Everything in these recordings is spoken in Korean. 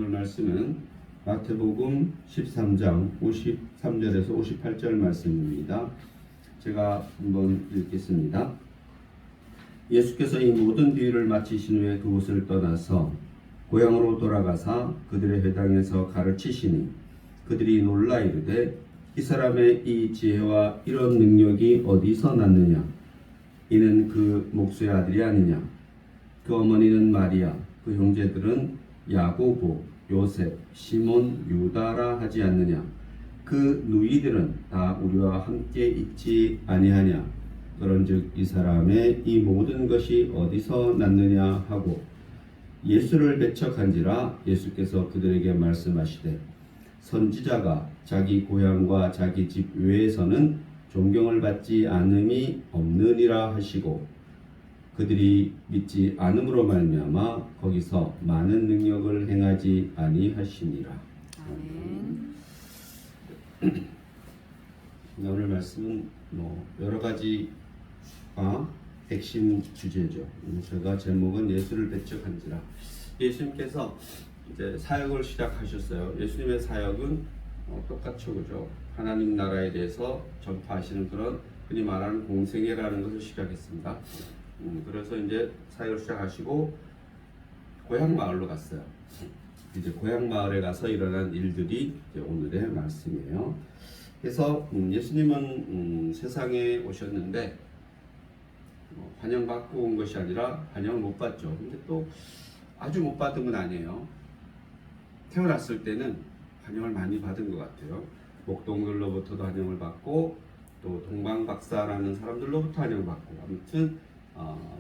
오늘 말씀은 마태복음 13장 53절에서 58절 말씀입니다. 제가 한번 읽겠습니다. 예수께서 이 모든 비유를 마치신 후에 그곳을 떠나서 고향으로 돌아가사 그들의 회당에서 가르치시니 그들이 놀라 이르되 이 사람의 이 지혜와 이런 능력이 어디서 났느냐? 이는 그 목수의 아들이 아니냐? 그 어머니는 마리아, 그 형제들은 야고보, 요셉, 시몬, 유다라 하지 않느냐? 그 누이들은 다 우리와 함께 있지 아니하냐? 그런즉 이 사람의 이 모든 것이 어디서 났느냐 하고 예수를 배척한지라. 예수께서 그들에게 말씀하시되 선지자가 자기 고향과 자기 집 외에서는 존경을 받지 않음이 없느니라 하시고 그들이 믿지 않음으로 말미암아 거기서 많은 능력을 행하지 아니하시니라. 아멘. 오늘 말씀은 여러 가지가 핵심 주제죠. 제가 제목은 예수를 배척한지라. 예수님께서 이제 사역을 시작하셨어요. 예수님의 사역은 똑같죠, 그죠? 하나님 나라에 대해서 전파하시는 그런 흔히 말하는 공생애라는 것을 시작했습니다. 그래서 이제 사역을 시작하시고 고향 마을로 갔어요. 이제 고향 마을에 가서 일어난 일들이 이제 오늘의 말씀이에요. 그래서 예수님은 세상에 오셨는데 환영받고 온 것이 아니라 환영을 못 받죠. 근데 또 아주 못 받은 건 아니에요. 태어났을 때는 환영을 많이 받은 것 같아요. 목동들로부터도 환영을 받고 또 동방박사라는 사람들로부터 환영을 받고 아무튼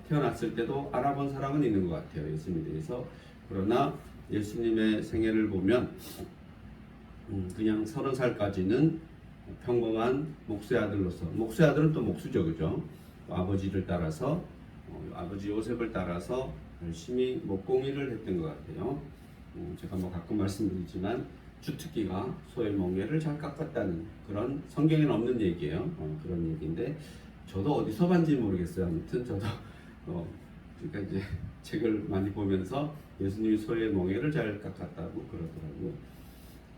태어났을 때도 알아본 사람은 있는 것 같아요. 예수님에 대해서. 그러나 예수님의 생애를 보면 그냥 30살까지는 평범한 목수의 아들로서, 목수의 아들은 또 목수죠, 그죠? 아버지를 따라서 아버지 요셉을 따라서 열심히 목공일을 했던 것 같아요. 제가 가끔 말씀드리지만 주특기가 소의 멍에를 잘 깎았다는 그런 성경에는 없는 얘기예요. 그런 얘기인데 저도 어디서 봤는지 모르겠어요. 아무튼 저도 그러니까 이제 책을 많이 보면서 예수님이 소의 멍에를 잘 깎았다고 그러더라고요.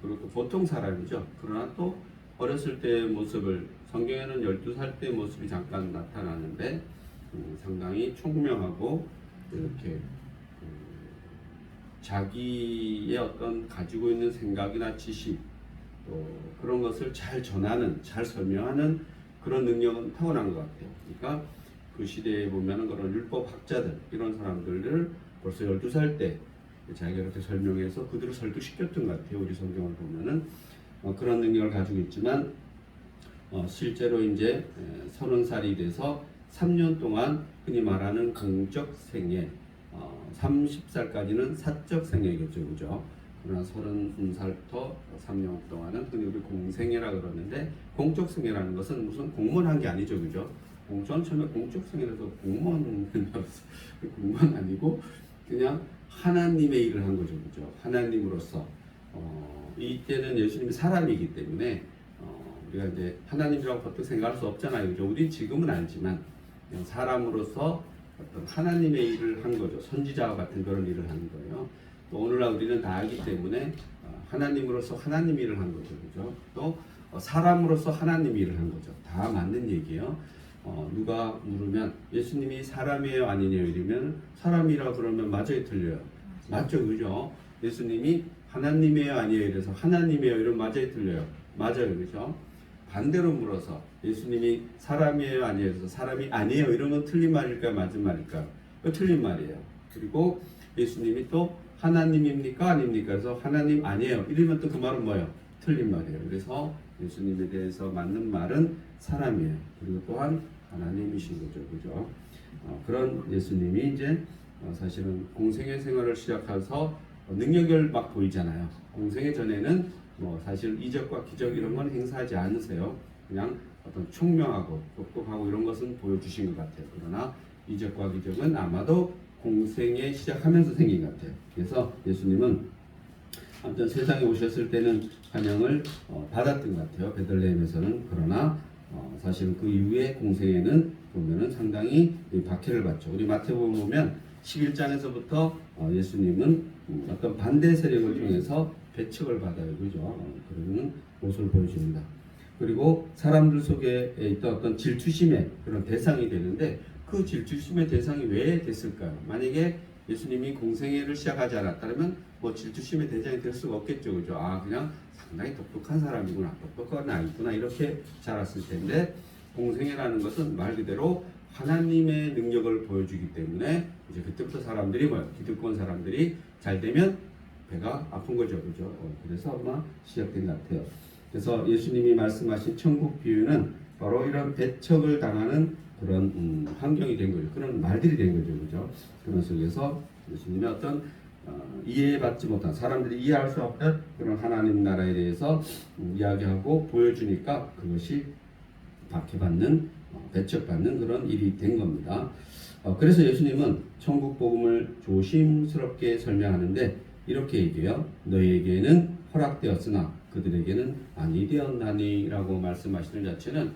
그리고 또 보통 사람이죠. 그러나 또 어렸을 때의 모습을 성경에는 12살 때의 모습이 잠깐 나타나는데 상당히 총명하고 이렇게 자기의 어떤 가지고 있는 생각이나 지식 또 그런 것을 잘 전하는, 잘 설명하는 그런 능력은 타고난 것 같아요. 그러니까 그 시대에 보면은 그런 율법학자들 이런 사람들을 벌써 12살 때 자기가 그렇게 설명해서 그들을 설득시켰던 것 같아요. 우리 성경을 보면은 그런 능력을 가지고 있지만 실제로 이제 30살이 돼서 3년 동안 흔히 말하는 공적 생애, 30살까지는 사적 생애겠죠, 그죠? 그러나 30살부터 3년 동안은 흔히 우리 공생애라 그러는데 공적 생애라는 것은 무슨 공무원 한 게 아니죠, 그죠? 저는 처음에 공적 생애라서 공무원 공무원 아니고 그냥 하나님의 일을 한 거죠, 그죠? 하나님으로서 이때는 예수님이 사람이기 때문에 우리가 이제 하나님이라고 보통 생각할 수 없잖아요, 그죠? 우리 지금은 알지만 사람으로서 어떤 하나님의 일을 한 거죠. 선지자와 같은 그런 일을 하는 거예요. 또 오늘날 우리는 다 알기 때문에 하나님으로서 하나님 일을 한 거죠, 그죠? 또 사람으로서 하나님 일을 한 거죠. 다 맞는 얘기예요. 누가 물으면 예수님이 사람이에요 아니냐요 이러면 사람이라 그러면 맞아요 틀려요? 맞죠, 그죠? 예수님이 하나님이에요 아니에요 이래서 하나님이에요 이러면 맞아요 틀려요? 맞아요, 그죠? 반대로 물어서 예수님이 사람이에요 아니에요 그래서 사람이 아니에요 이러면 틀린 말일까요 맞은 말일까요? 틀린 말이에요. 그리고 예수님이 또 하나님입니까 아닙니까? 그래서 하나님 아니에요 이러면 또 그 말은 뭐예요? 틀린 말이에요. 그래서 예수님에 대해서 맞는 말은 사람이에요. 그리고 또한 하나님이신 거죠, 그죠? 그런 예수님이 이제 사실은 공생애 생활을 시작해서 능력을 막 보이잖아요. 공생애 전에는 사실 이적과 기적 이런 건 행사하지 않으세요. 그냥 어떤 총명하고 똑똑하고 이런 것은 보여주신 것 같아요. 그러나 이적과 기적은 아마도 공생애 시작하면서 생긴 것 같아요. 그래서 예수님은 아무튼 세상에 오셨을 때는 환영을 받았던 것 같아요. 베들레헴에서는. 그러나 사실은 그 이후에 공생애는 보면은 상당히 박해를 받죠. 우리 마태복음 보면 11장에서부터 예수님은 어떤 반대 세력을 통해서 배척을 받아요. 그죠? 그런 모습을 보여줍니다. 그리고 사람들 속에 있던 어떤 질투심의 그런 대상이 되는데 그 질투심의 대상이 왜 됐을까요? 만약에 예수님이 공생애를 시작하지 않았다면 뭐 질투심의 대상이 될 수가 없겠죠. 그죠? 아, 그냥 상당히 똑똑한 사람이구나. 똑똑한 아이구나. 이렇게 자랐을 텐데 공생애라는 것은 말 그대로 하나님의 능력을 보여주기 때문에 이제 그때부터 사람들이 기득권 사람들이 잘 되면 배가 아픈 거죠. 그죠? 그래서 아마 시작된 것 같아요. 그래서 예수님이 말씀하신 천국 비유는 바로 이런 배척을 당하는 그런 환경이 된 거죠. 그런 말들이 된 거죠. 그죠? 그런 속에서 예수님의 어떤 이해받지 못한 사람들이 이해할 수 없는 그런 하나님 나라에 대해서 이야기하고 보여주니까 그것이 박해받는 배척받는 그런 일이 된 겁니다. 그래서 예수님은 천국 복음을 조심스럽게 설명하는데 이렇게 얘기해요. 너희에게는 허락되었으나 그들에게는 아니 되었나니라고 말씀하시는 자체는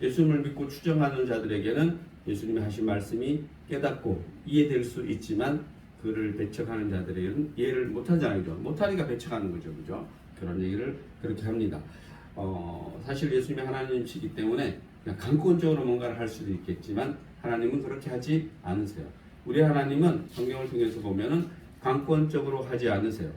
예수님을 믿고 추정하는 자들에게는 예수님이 하신 말씀이 깨닫고 이해될 수 있지만 그를 배척하는 자들에게는 이해를 못하잖아요. 못하니까 배척하는 거죠. 그죠? 그런 얘기를 그렇게 합니다. 사실 예수님이 하나님이시기 때문에 그냥 강권적으로 뭔가를 할 수도 있겠지만 하나님은 그렇게 하지 않으세요. 우리 하나님은 성경을 통해서 보면은 강권적으로 하지 않으세요.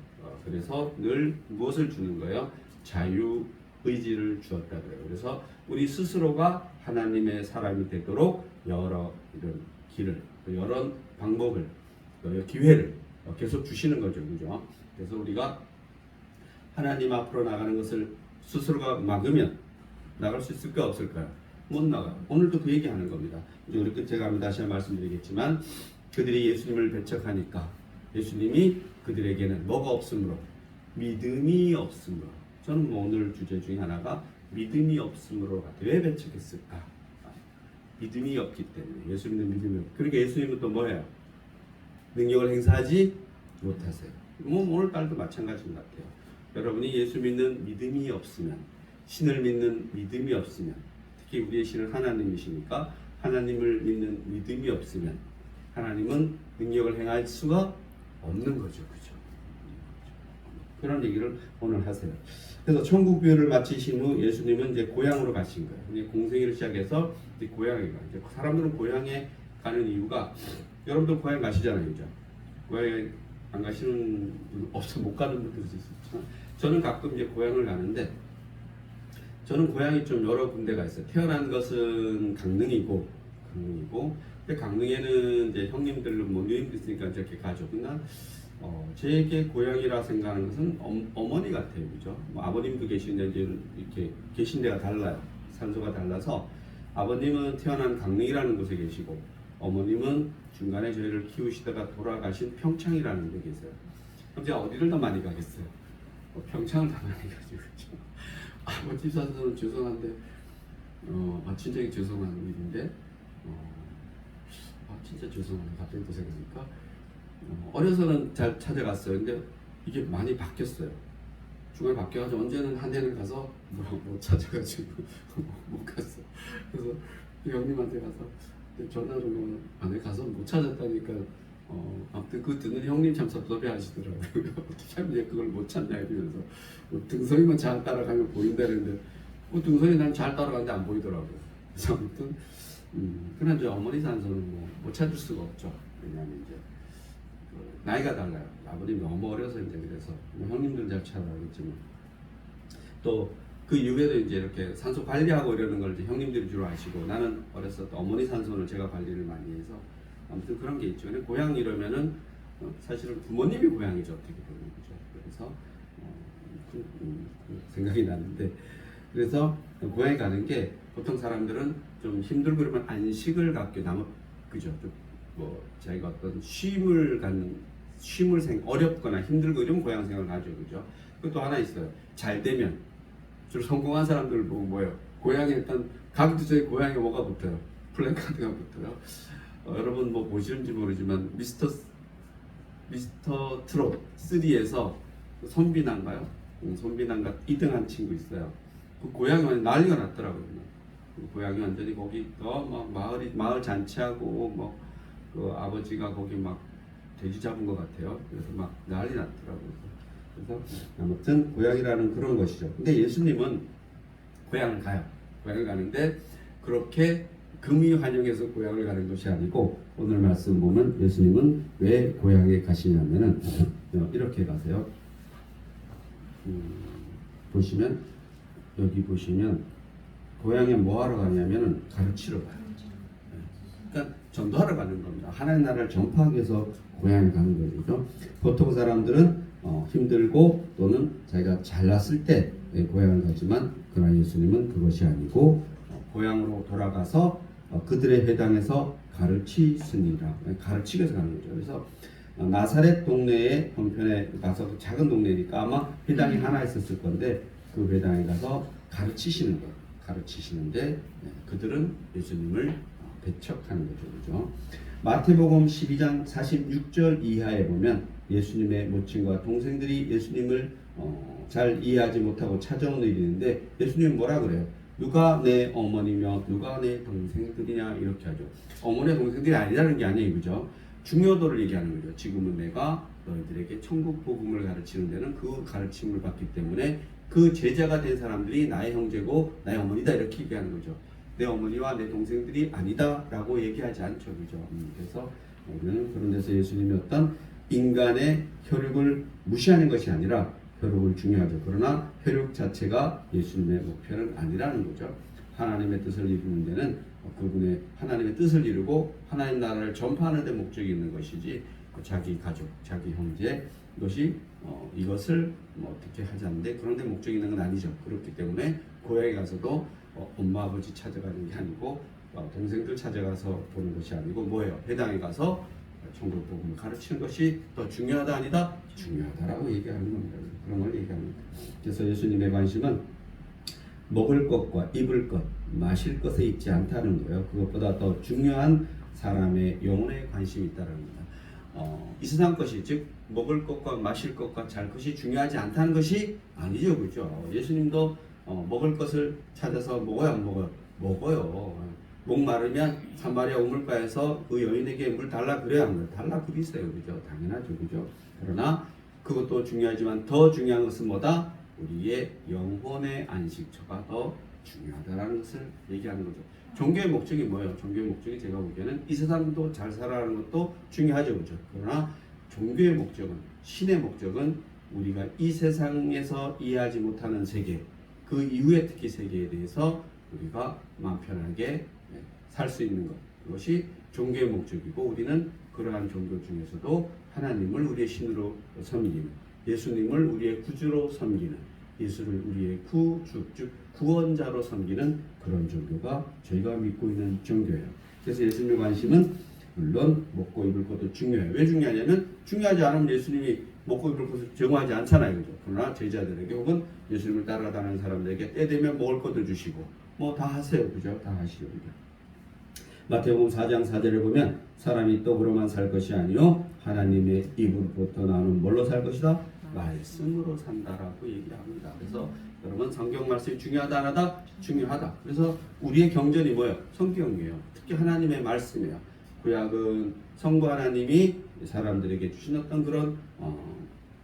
그래서 늘 무엇을 주는 거예요? 자유 의지를 주었다 그래요. 그래서 우리 스스로가 하나님의 사람이 되도록 여러 이런 길을, 여러 방법을, 기회를 계속 주시는 거죠, 그죠? 그래서 우리가 하나님 앞으로 나가는 것을 스스로가 막으면 나갈 수 있을까 없을까요? 못 나가요. 오늘도 그 얘기하는 겁니다. 이제 우리 끝에 가면 다시 한번 말씀드리겠지만 그들이 예수님을 배척하니까 예수님이 그들에게는 뭐가 없으므로 믿음이 없으므로 저는 뭐 오늘 주제 중에 하나가 믿음이 없으므로 왜 배척했을까? 믿음이 없기 때문에 예수 믿는 믿음이 없고 그러니까 예수님은 또 뭐예요? 능력을 행사하지 못하세요. 뭐 오늘날도 마찬가지인 것 같아요. 여러분이 예수 믿는 믿음이 없으면 신을 믿는 믿음이 없으면 특히 우리의 신은 하나님이시니까 하나님을 믿는 믿음이 없으면 하나님은 능력을 행할 수가 없는 거죠. 그죠? 그런 얘기를 오늘 하세요. 그래서 천국 비유를 마치신 후 예수님은 이제 고향으로 가신 거예요. 이제 공생애를 시작해서 이제 고향에 가요. 이제 사람들은 고향에 가는 이유가 여러분들 고향 가시잖아요. 그죠? 고향에 안 가시는 분 없어 못 가는 분들도 있었지만 저는 가끔 이제 고향을 가는데 저는 고향이 좀 여러 군데가 있어요. 태어난 것은 강릉이고 근데 강릉에는 이제 형님들은 뭐 누님들 있으니까 저렇게 가죠. 그러나 제게 고향이라 생각하는 것은 어머니 같아요. 그죠? 뭐 아버님도 계신데 이제 이렇게 계신 데가 달라요. 산소가 달라서 아버님은 태어난 강릉이라는 곳에 계시고 어머님은 중간에 저희를 키우시다가 돌아가신 평창이라는 데 계세요. 그럼 제가 어디를 더 많이 가겠어요? 평창을 더 많이 가죠. 그렇죠? 아버지 산소는 죄송한데 진짜 죄송한 일인데 진짜 죄송하네. 갑자기 또 생각하니까 어려서는 잘 찾아갔어요. 근데 이게 많이 바뀌었어요. 중간에 바뀌어가지고 언제는 한 대는 가서 못 찾아가지고 못 갔어. 그래서 형님한테 가서 전화로 안에 가서 못 찾았다니까 아무튼 그 듣는 형님 참 섭섭해 하시더라고요. 어떻게 하면 이제 그걸 못 찾냐 이러면서 등성이만 잘 따라가면 보인다는데 등성이 난 잘 따라가는데 안 보이더라고요. 그래서 아무튼 그러나 이제 어머니 산소는 뭐 못 찾을 수가 없죠. 왜냐하면 이제 나이가 달라요. 아버님이 너무 어려서 이제 그래서 형님들은 잘 찾아가겠지만 또 그 이후에도 이제 이렇게 산소 관리하고 이러는 걸 이제 형님들이 주로 하시고 나는 어렸을 때 어머니 산소를 제가 관리를 많이 해서 아무튼 그런 게 있죠. 근데 고향 이러면은 사실은 부모님이 고향이죠. 어떻게 보면 그죠. 그래서 생각이 나는데 그래서 고향에 가는 게 보통 사람들은 좀 힘들고 그러면 안식을 갖게 그죠. 뭐 자기가 어떤 쉼을 어렵거나 힘들고 이러면 고향 생활을 하죠. 그죠. 그것도 하나 있어요. 잘 되면 주로 성공한 사람들 보고 뭐예요? 고향에 일단 가기도 전에 고향에 뭐가 붙어요? 플랜카드가 붙어요. 여러분 뭐 보시는지 모르지만 미스터 트롯 3에서 손비난가요? 손비난가 2등한 친구 있어요. 그 고향이 완전 난리가 났더라고요. 그 고향이 완전히 거기 막 마을 잔치하고 뭐 그 아버지가 거기 막 돼지 잡은 것 같아요. 그래서 막 난리 났더라고요. 그래서 아무튼 고향이라는 그런 것이죠. 근데 예수님은 고향을 가요. 고향을 가는데 그렇게 금이 환영해서 고향을 가는 것이 아니고 오늘 말씀 보면 예수님은 왜 고향에 가시냐면은 이렇게 가세요. 보시면 여기 보시면 고향에 뭐 하러 가냐면은 가르치러 가요. 그러니까 전도하러 가는 겁니다. 하나님 나라를 전파하기 위해서 고향에 가는 거죠. 보통 사람들은 힘들고 또는 자기가 잘났을 때 고향을 가지만 그러나 예수님은 그것이 아니고 고향으로 돌아가서 그들의 회당에서 가르치시니라. 가르치기 위해서 가는 거죠. 그래서 나사렛 동네에 형편에 가서 작은 동네니까 아마 회당이 하나 있었을 건데 그 회당에 가서 가르치시는 거예요. 가르치시는데 그들은 예수님을 배척하는 거죠. 그죠? 마태복음 12장 46절 이하에 보면 예수님의 모친과 동생들이 예수님을 잘 이해하지 못하고 찾아오는 일이 있는데 예수님은 뭐라 그래요? 누가 내 어머니며 누가 내 동생들이냐 이렇게 하죠. 어머니 동생들이 아니라는 게 아니에요. 그죠? 중요도를 얘기하는 거죠. 지금은 내가 너희들에게 천국 복음을 가르치는 데는 그 가르침을 받기 때문에 그 제자가 된 사람들이 나의 형제고 나의 어머니다 이렇게 얘기하는 거죠. 내 어머니와 내 동생들이 아니다 라고 얘기하지 않죠. 그죠? 그래서 우리는 그런 데서 예수님이 어떤 인간의 혈육을 무시하는 것이 아니라 혈육을 중요하죠. 그러나 혈육 자체가 예수님의 목표는 아니라는 거죠. 하나님의 뜻을 이루는 데는 그분의 하나님의 뜻을 이루고 하나님 나라를 전파하는 데 목적이 있는 것이지 자기 가족, 자기 형제 이것을 어떻게 하지 않는데 그런 데 목적이 있는 건 아니죠. 그렇기 때문에 고향에 가서도 엄마 아버지 찾아가는 게 아니고 동생들 찾아가서 보는 것이 아니고 뭐예요? 회당에 가서 천국 복음을 가르치는 것이 더 중요하다 아니다? 중요하다라고 얘기하는 겁니다. 그런 걸 얘기하는 겁니다. 그래서 예수님의 관심은 먹을 것과 입을 것, 마실 것에 있지 않다는 거예요. 그것보다 더 중요한 사람의 영혼에 관심이 있다는 겁니다. 이 세상 것이 즉 먹을 것과 마실 것과 잘 것이 중요하지 않다는 것이 아니죠. 그렇죠? 예수님도 먹을 것을 찾아서 먹어요, 안 먹어요? 먹어요. 목 마르면 사마리아 우물가에서 그 여인에게 물 달라 그래야 안 돼요. 달라 그리세요. 그죠? 당연하죠. 그죠? 그러나 그것도 중요하지만 더 중요한 것은 뭐다? 우리의 영혼의 안식처가 더 중요하다는 것을 얘기하는 거죠. 종교의 목적이 뭐예요? 종교의 목적이 제가 보기에는 이 세상도 잘 살아가는 것도 중요하죠. 그죠? 그러나 종교의 목적은, 신의 목적은 우리가 이 세상에서 이해하지 못하는 세계, 그 이후의 특히 세계에 대해서 우리가 마음 편하게 살 수 있는 것, 그것이 종교의 목적이고 우리는 그러한 종교 중에서도 하나님을 우리의 신으로 섬기는, 예수님을 우리의 구주로 섬기는, 예수를 우리의 구주, 즉 구원자로 섬기는 그런 종교가 저희가 믿고 있는 종교예요. 그래서 예수님의 관심은 물론 먹고 입을 것도 중요해요. 왜 중요하냐면 중요하지 않으면 예수님이 먹고 입을 것을 정하지 않잖아요. 그죠? 그러나 제자들에게 혹은 예수님을 따라다니는 사람들에게 때 되면 먹을 것도 주시고 뭐 다 하세요. 그죠? 다 하시죠. 그죠? 마태복음 4장 4절에 보면 사람이 떡으로만 살 것이 아니요 하나님의 입으로부터 나오는 뭘로 살 것이다? 말씀으로 산다라고 얘기합니다. 그래서 여러분 성경 말씀이 중요하다 안 하다? 중요하다. 그래서 우리의 경전이 뭐예요? 성경이에요. 특히 하나님의 말씀이에요. 구약은 성부 하나님이 사람들에게 주신 어떤 그런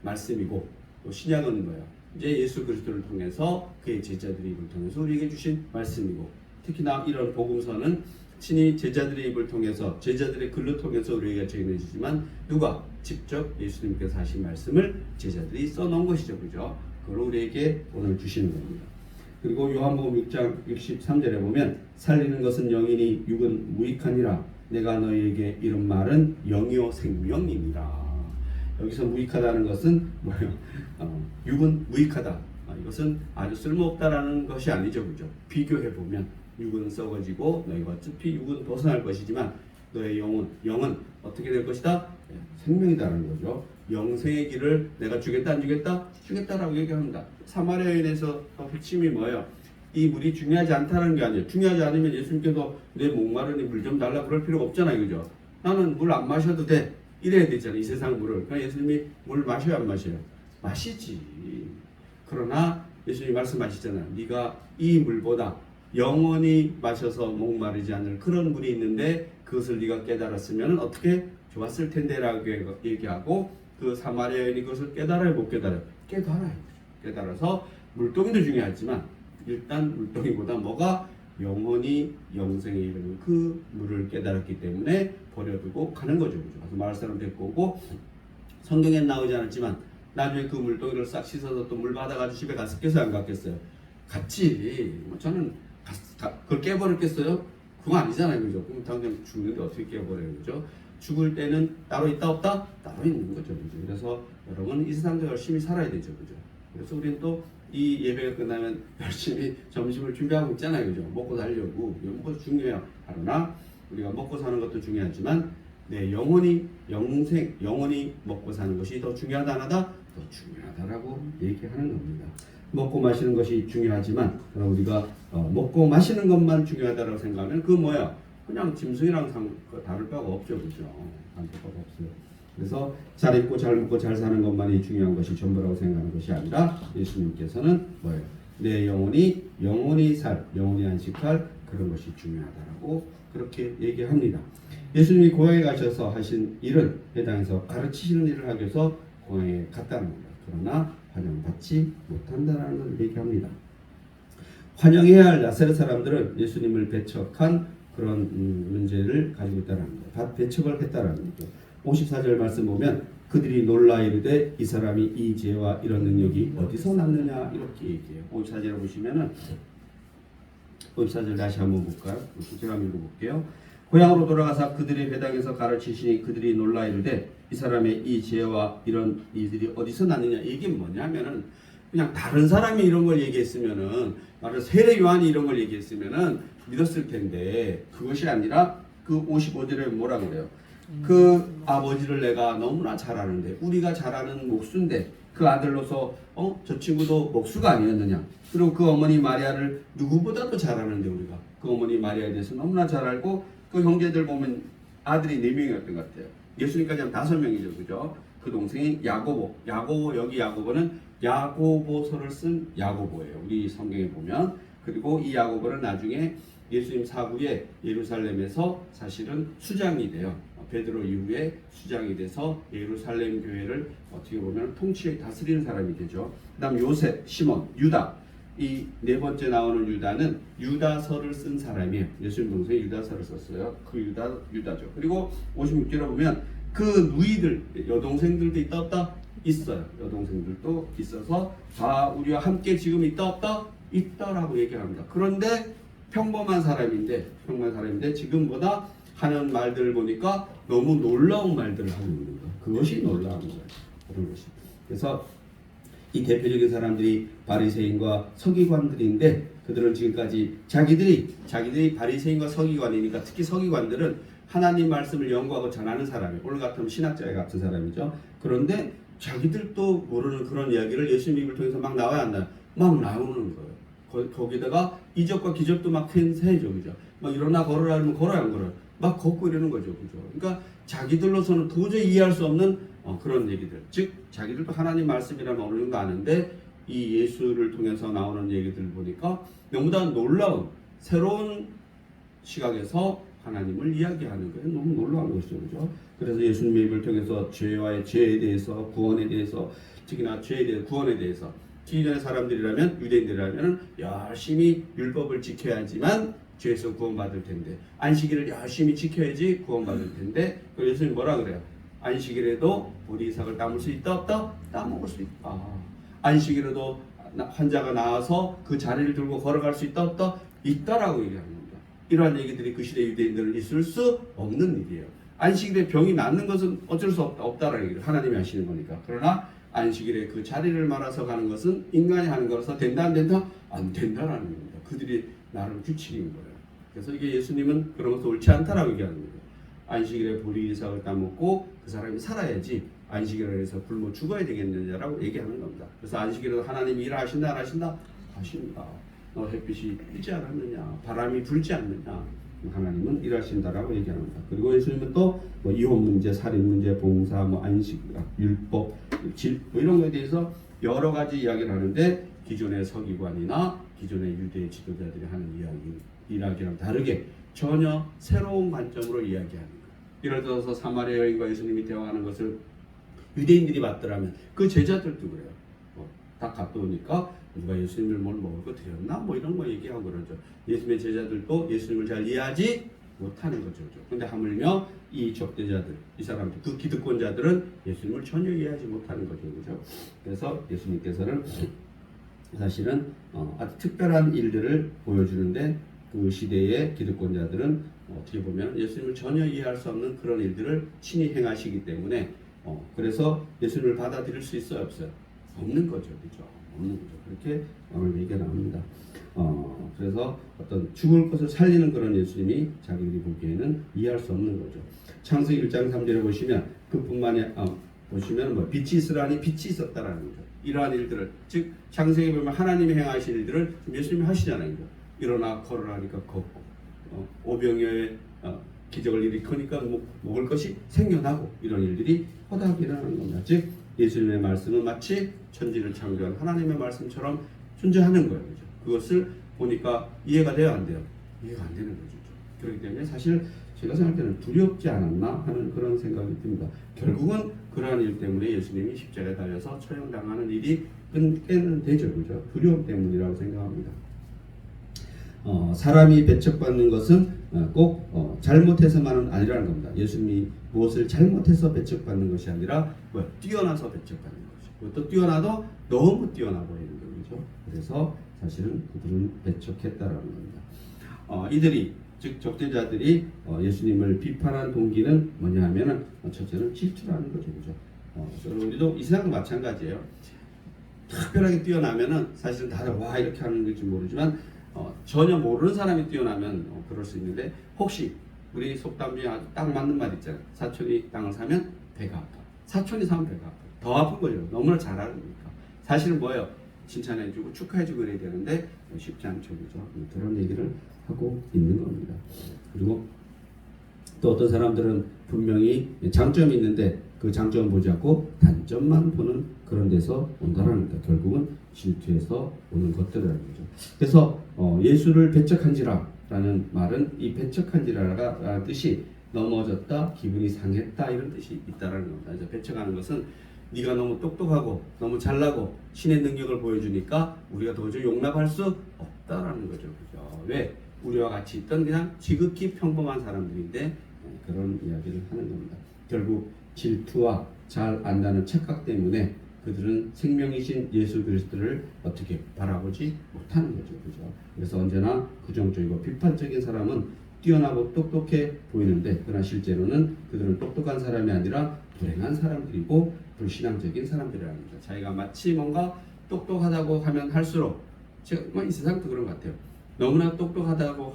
말씀이고 또 신약은 뭐예요? 이제 예수 그리스도를 통해서 그의 제자들의 입을 통해서 우리에게 주신 말씀이고 특히나 이런 복음서는 친히 제자들의 입을 통해서 제자들의 글로 통해서 우리에게 전해지지만 누가? 직접 예수님께서 하신 말씀을 제자들이 써놓은 것이죠. 그죠? 그걸 우리에게 오늘 주시는 겁니다. 그리고 요한복음 6장 63절에 보면 살리는 것은 영이니 육은 무익하니라 내가 너희에게 이런 말은 영이요 생명이니라. 여기서 무익하다는 것은 뭐예요? 육은 무익하다. 이것은 아주 쓸모없다라는 것이 아니죠. 그죠? 비교해보면 육은 썩어지고 너희가 어차피 육은 벗어날 것이지만 너의 영은 어떻게 될 것이다? 생명이다라는 거죠. 영생의 길을 내가 주겠다 안 주겠다? 주겠다라고 얘기합니다. 사마리아 여인에서 핵심이 뭐예요? 이 물이 중요하지 않다는 게 아니에요. 중요하지 않으면 예수님께서 내 목마르니 물 좀 달라 그럴 필요가 없잖아요. 그죠? 나는 물 안 마셔도 돼. 이래야 되잖아요. 이 세상 물을. 그러니까 예수님이 물 마셔요 안 마셔요? 마시지. 그러나 예수님이 말씀하시잖아요. 네가 이 물보다 영원히 마셔서 목마르지 않을 그런 물이 있는데 그것을 네가 깨달았으면 어떻게 좋았을 텐데라고 얘기하고 그 사마리아 여인이 그것을 깨달아요, 못 깨달아요? 깨달아요. 깨달아서 물동이도 중요하지만 일단 물동이보다 뭐가 영원히 영생에 이르는 그 물을 깨달았기 때문에 버려두고 가는 거죠. 그래서 마을 사람 데리고 오고 성경엔 나오지 않았지만 나중에 그 물동이를 싹 씻어서 또 물 받아가지고 집에 갔겠어요, 안 갔겠어요? 갔지. 뭐 저는 그걸 깨버렸겠어요? 그거 아니잖아요, 그죠? 그럼 당장 죽는데 어떻게 깨버려요, 그죠? 죽을 때는 따로 있다 없다? 따로 있는 거죠, 그죠? 그래서 여러분 이 세상도 열심히 살아야 되죠, 그죠? 그래서 우리는 또 이 예배가 끝나면 열심히 점심을 준비하고 있잖아요, 그죠? 먹고 살려고. 먹고 중요해요. 그러나 우리가 먹고 사는 것도 중요하지만 내 영원히 먹고 사는 것이 더 중요하다 하다 더 중요하다라고 얘기하는 겁니다. 먹고 마시는 것이 중요하지만 우리가 먹고 마시는 것만 중요하다고 생각하면 그 뭐야? 그냥 짐승이랑 다를 바가 없죠, 그죠? 다를 바가 없어요. 그래서 잘 입고 잘 먹고 잘 사는 것만이 중요한 것이 전부라고 생각하는 것이 아니라 예수님께서는 뭐예요? 내 영원히 안식할 그런 것이 중요하다라고 그렇게 얘기합니다. 예수님이 고향에 가셔서 하신 일은 해당해서 가르치시는 일을 하기 위해서 고향에 갔다는 겁니다. 그러나 환영받지 못한다는 걸 얘기합니다. 환영해야 할 나사렛 사람들은 예수님을 배척한 그런 문제를 가지고 있다는 거예요. 배척을 했다는 거죠. 54절 말씀 보면 그들이 놀라 이르되 이 사람이 이 지혜와 이런 능력이 어디서 났느냐 이렇게 얘기해요. 54절 보시면은 54절 다시 한번 볼까요? 제가 한번 읽어볼게요. 고향으로 돌아가서 그들의 회당에서 가르치시니 그들이 놀라 이르되 이 사람의 이 지혜와 이런 이들이 어디서 났느냐. 이게 뭐냐면은 그냥 다른 사람이 이런 걸 얘기했으면은 말해서 세례 요한이 이런 걸 얘기했으면은 믿었을 텐데 그것이 아니라 그 55절에 뭐라 그래요? 그 아버지를 내가 너무나 잘 아는데 우리가 잘 아는 목수인데 그 아들로서 저 친구도 목수가 아니었느냐. 그리고 그 어머니 마리아를 누구보다도 잘 아는데 우리가 그 어머니 마리아에 대해서 너무나 잘 알고 그 형제들 보면 아들이 4명이었던 것 같아요. 예수님까지 하면 5명이죠, 그죠? 그 동생이 야고보, 여기 야고보는 야고보서를 쓴 야고보예요. 우리 성경에 보면. 그리고 이 야고보는 나중에 예수님 사후에 예루살렘에서 사실은 수장이 돼요. 베드로 이후에 수장이 돼서 예루살렘 교회를 어떻게 보면 통치에 다스리는 사람이 되죠. 그 다음 요셉, 시몬, 유다. 이 4번째 나오는 유다는 유다서를 쓴 사람이에요. 예수님 동생이 유다서를 썼어요. 그 유다죠. 그리고 56절에 보면 그 누이들, 여동생들도 있다 없다? 있어요. 여동생들도 있어서 다 우리와 함께 지금 있다 없다? 있다라고 얘기합니다. 그런데 평범한 사람인데 지금보다 하는 말들을 보니까 너무 놀라운 말들을 하고 있는 거예요. 그것이 놀라운 거예요. 그런 것이. 그래서 이 대표적인 사람들이 바리새인과 서기관들인데 그들은 지금까지 자기들이 바리새인과 서기관이니까 특히 서기관들은 하나님 말씀을 연구하고 전하는 사람이에요. 오늘 같으면 신학자 같은 사람이죠. 그런데 자기들도 모르는 그런 이야기를 예수님 입을 통해서 막 나와야 한다. 막 나오는 거예요. 거기다가 이적과 기적도 막 행세해줘, 그죠? 막 일어나 걸어라 하면 걸어야 안 걸어요. 막 걷고 이러는 거죠, 그죠? 그러니까 자기들로서는 도저히 이해할 수 없는 그런 얘기들. 즉 자기들도 하나님 말씀이라면 어느 정도 아는데 이 예수를 통해서 나오는 얘기들 보니까 너무나 놀라운 새로운 시각에서 하나님을 이야기하는 거예요. 너무 놀라운 것이죠, 그죠? 그래서 예수님의 입을 통해서 죄에 대해서 구원에 대해서 특히나 죄에 대해서 구원에 대해서 기존의 사람들이라면 유대인들이라면 열심히 율법을 지켜야지만 죄에서 구원받을 텐데 안식일을 열심히 지켜야지 구원받을 텐데 그래서 예수님 뭐라 그래요? 안식일에도 보리삭을 따먹을 수 있다 없다? 따먹을 수 있다. 안식일에도 환자가 나와서 그 자리를 들고 걸어갈 수 있다 없다? 있다라고 얘기합니다. 이러한 얘기들이 그 시대 유대인들은 있을 수 없는 일이에요. 안식일에 병이 낫는 것은 어쩔 수 없다라는 얘기를 하나님이 하시는 거니까. 그러나 안식일에 그 자리를 말아서 가는 것은 인간이 하는 거라서 된다 안 된다? 안 된다라는 겁니다. 그들이 나름 규칙인 거예요. 그래서 이게 예수님은 그런 것도 옳지 않다라고 얘기하는 거예요. 안식일에 보리삭을 따먹고 그 사람이 살아야지 안식일에 해서 굶어 죽어야 되겠느냐라고 얘기하는 겁니다. 그래서 안식일에도 하나님이 일하신다 안 하신다? 하신다. 너 햇빛이 뜨지 않았느냐? 바람이 불지 않느냐? 하나님은 일하신다라고 얘기합니다. 그리고 예수님은 또 이혼 문제, 살인 문제, 봉사, 안식, 율법, 질 이런 거에 대해서 여러 가지 이야기를 하는데 기존의 서기관이나 기존의 유대 지도자들이 하는 이야기랑 다르게 전혀 새로운 관점으로 이야기하는 거예요. 예를 들어서 사마리아 여인과 예수님이 대화하는 것을 유대인들이 봤더라면 그 제자들도 그래요. 딱 갔다 오니까 누가 예수님을 뭘 먹을 거 드렸나? 뭐 이런 거 얘기하고 그러죠. 예수님의 제자들도 예수님을 잘 이해하지 못하는 거죠. 근데 하물며 이 적대자들, 이 사람들, 그 기득권자들은 예수님을 전혀 이해하지 못하는 거죠. 그죠? 그래서 예수님께서는 사실은 아주 특별한 일들을 보여주는데 그 시대의 기득권자들은 어떻게 보면 예수님을 전혀 이해할 수 없는 그런 일들을 친히 행하시기 때문에 그래서 예수님을 받아들일 수 있어요, 없어요? 없는 거죠, 그죠? 없는 거죠. 그렇게 오늘 얘기가 나옵니다. 그래서 어떤 죽을 것을 살리는 그런 예수님이 자기들이 보기에는 이해할 수 없는 거죠. 창세기 1장 3절에 보시면 그뿐만이 보시면 뭐 빛이 있으라니 빛이 있었다라는 거죠. 이러한 일들을 즉 창세기 보면 하나님이 행하신 일들을 예수님이 하시잖아요. 그죠? 일어나 걸으라니까 걷고 오병이어의 기적을 일으키니까 먹을 것이 생겨나고 이런 일들이 허다하게 일어나는 겁니다. 즉 예수님의 말씀은 마치 천지를 창조한 하나님의 말씀처럼 존재하는 거예요. 그죠? 그것을 보니까 이해가 돼요, 안 돼요? 이해가 안 되는 거죠. 그렇기 때문에 사실 제가 생각할 때는 두렵지 않았나 하는 그런 생각이 듭니다. 결국은 그러한 일 때문에 예수님이 십자가에 달려서 처형당하는 일이 끊게는 되죠. 그죠? 두려움 때문이라고 생각합니다. 사람이 배척받는 것은 꼭 잘못해서만은 아니라는 겁니다. 예수님이 무엇을 잘못해서 배척받는 것이 아니라 뛰어나서 배척받는 것이. 그것도 뛰어나도 너무 뛰어나 보이는 거죠. 그래서 사실은 그들은 배척했다라는 겁니다. 이들이 즉 적대자들이 예수님을 비판한 동기는 뭐냐 하면은 첫째는 질투라는 거죠. 그죠? 우리도 이 세상도 마찬가지예요. 특별하게 뛰어나면은 사실은 다들 와 이렇게 하는 건지 모르지만 전혀 모르는 사람이 뛰어나면 그럴 수 있는데 혹시 우리 속담 중에 아주 딱 맞는 말 있잖아요. 사촌이 땅을 사면 배가 아파. 사촌이 사면 배가 아파. 더 아픈 거죠. 너무나 잘하니까. 사실은 뭐예요? 칭찬해주고 축하해주고 그래야 되는데 쉽지 않죠. 그죠? 그런 얘기를 하고 있는 겁니다. 그리고 또 어떤 사람들은 분명히 장점이 있는데 그 장점 보지 않고 단점만 보는 그런 데서 온다라는 겁니다. 결국은 질투에서 오는 것들이라는 거죠. 그래서 예수를 배척한지라라는 말은 이 배척한지라라는 뜻이 넘어졌다, 기분이 상했다 이런 뜻이 있다라는 겁니다. 그래서 배척하는 것은 네가 너무 똑똑하고 너무 잘나고 신의 능력을 보여주니까 우리가 도저히 용납할 수 없다라는 거죠. 그죠? 왜? 우리와 같이 있던 그냥 지극히 평범한 사람들인데 그런 이야기를 하는 겁니다. 결국 질투와 잘 안다는 착각 때문에 그들은 생명이신 예수 그리스도를 어떻게 바라보지 못하는 거죠. 그죠? 그래서 언제나 부정적이고 비판적인 사람은 뛰어나고 똑똑해 보이는데 그러나 실제로는 그들은 똑똑한 사람이 아니라 불행한 사람들이고 불신앙적인 사람들이라는 거죠. 자기가 마치 뭔가 똑똑하다고 하면 할수록 제가 이 세상도 그런 것 같아요. 너무나 똑똑하다고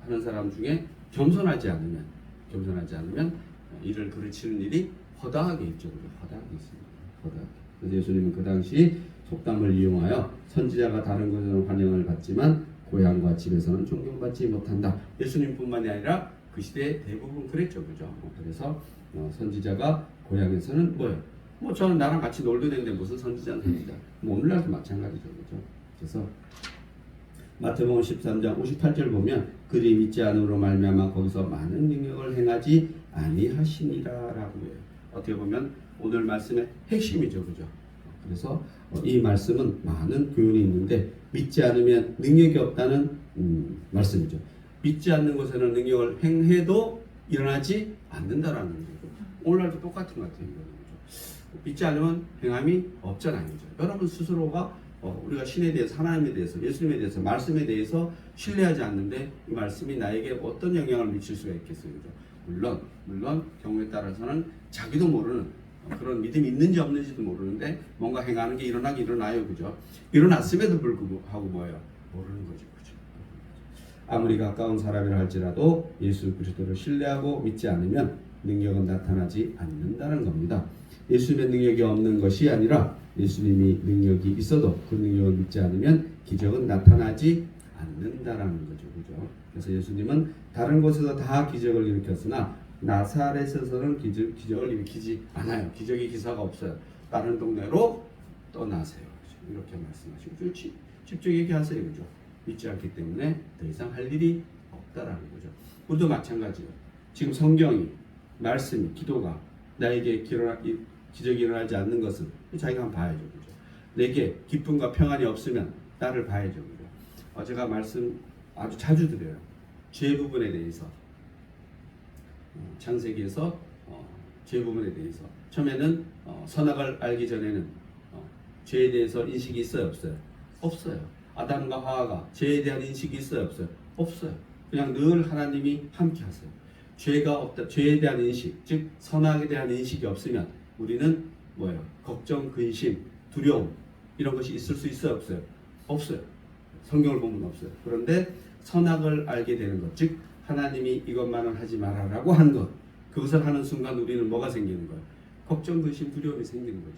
하는 사람 중에 겸손하지 않으면 이를 그르치는 일이 허다하게 있죠. 허다하게 있습니다. 허다하게. 그래서 예수님은 그 당시 속담을 이용하여 선지자가 다른 곳에서는 환영을 받지만 고향과 집에서는 존경받지 못한다. 예수님뿐만이 아니라 그 시대에 대부분 그랬죠. 그죠? 그래서 선지자가 고향에서는 뭐예요? 저는 나랑 같이 놀도 되는데 무슨 선지자는 선지자. 오늘날도 마찬가지죠. 그죠? 그래서 마태복음 13장 58절 보면 그들이 믿지 않음으로 말미암아 거기서 많은 능력을 행하지 아니하시니라라고 해요. 어떻게 보면 오늘 말씀의 핵심이죠. 그죠? 그래서 이 말씀은 많은 교훈이 있는데 믿지 않으면 능력이 없다는 말씀이죠. 믿지 않는 곳에는 능력을 행해도 일어나지 않는다라는 거죠. 오늘날도 똑같은 것 같아요. 믿지 않으면 행함이 없잖아요. 그죠? 여러분 스스로가 우리가 신에 대해서, 하나님에 대해서, 예수님에 대해서, 말씀에 대해서 신뢰하지 않는데 이 말씀이 나에게 어떤 영향을 미칠 수가 있겠어요. 그죠? 물론 경우에 따라서는 자기도 모르는 그런 믿음이 있는지 없는지도 모르는데 뭔가 행하는 게 일어나요. 그죠? 일어났음에도 불구하고 뭐예요? 모르는 거죠. 그죠? 아무리 가까운 사람이라 할지라도 예수 그리스도를 신뢰하고 믿지 않으면 능력은 나타나지 않는다는 겁니다. 예수님의 능력이 없는 것이 아니라 예수님이 능력이 있어도 그 능력을 믿지 않으면 기적은 나타나지 않는다라는 거죠. 그죠? 그래서 예수님은 다른 곳에서 다 기적을 일으켰으나 나사렛에서는 기적을 일으키지 않아요. 기적의 기사가 없어요. 다른 동네로 떠나세요. 이렇게 말씀하시고 직접 얘기하세요. 그죠? 믿지 않기 때문에 더 이상 할 일이 없다라는 거죠. 우리도 마찬가지예요. 지금 성경이 말씀이 기도가 나에게 기적이 일어나지 않는 것은 자기가 한번 봐야죠. 그죠? 내게 기쁨과 평안이 없으면 나를 봐야죠. 그죠? 제가 말씀 아주 자주 드려요. 죄 부분에 대해서 창세기에서 죄 부분에 대해서 처음에는 선악을 알기 전에는 죄에 대해서 인식이 있어요, 없어요? 없어요. 아담과 하와가 죄에 대한 인식이 있어요, 없어요? 없어요. 그냥 늘 하나님이 함께 하세요. 죄가 없다, 죄에 대한 인식, 즉 선악에 대한 인식이 없으면 우리는 뭐예요? 걱정, 근심, 두려움 이런 것이 있을 수 있어요, 없어요? 없어요. 성경을 보면 없어요. 그런데 선악을 알게 되는 것, 즉 하나님이 이것만은 하지 말아라고 한 것, 그것을 하는 순간 우리는 뭐가 생기는 거예요? 걱정, 근심, 두려움이 생기는 거죠.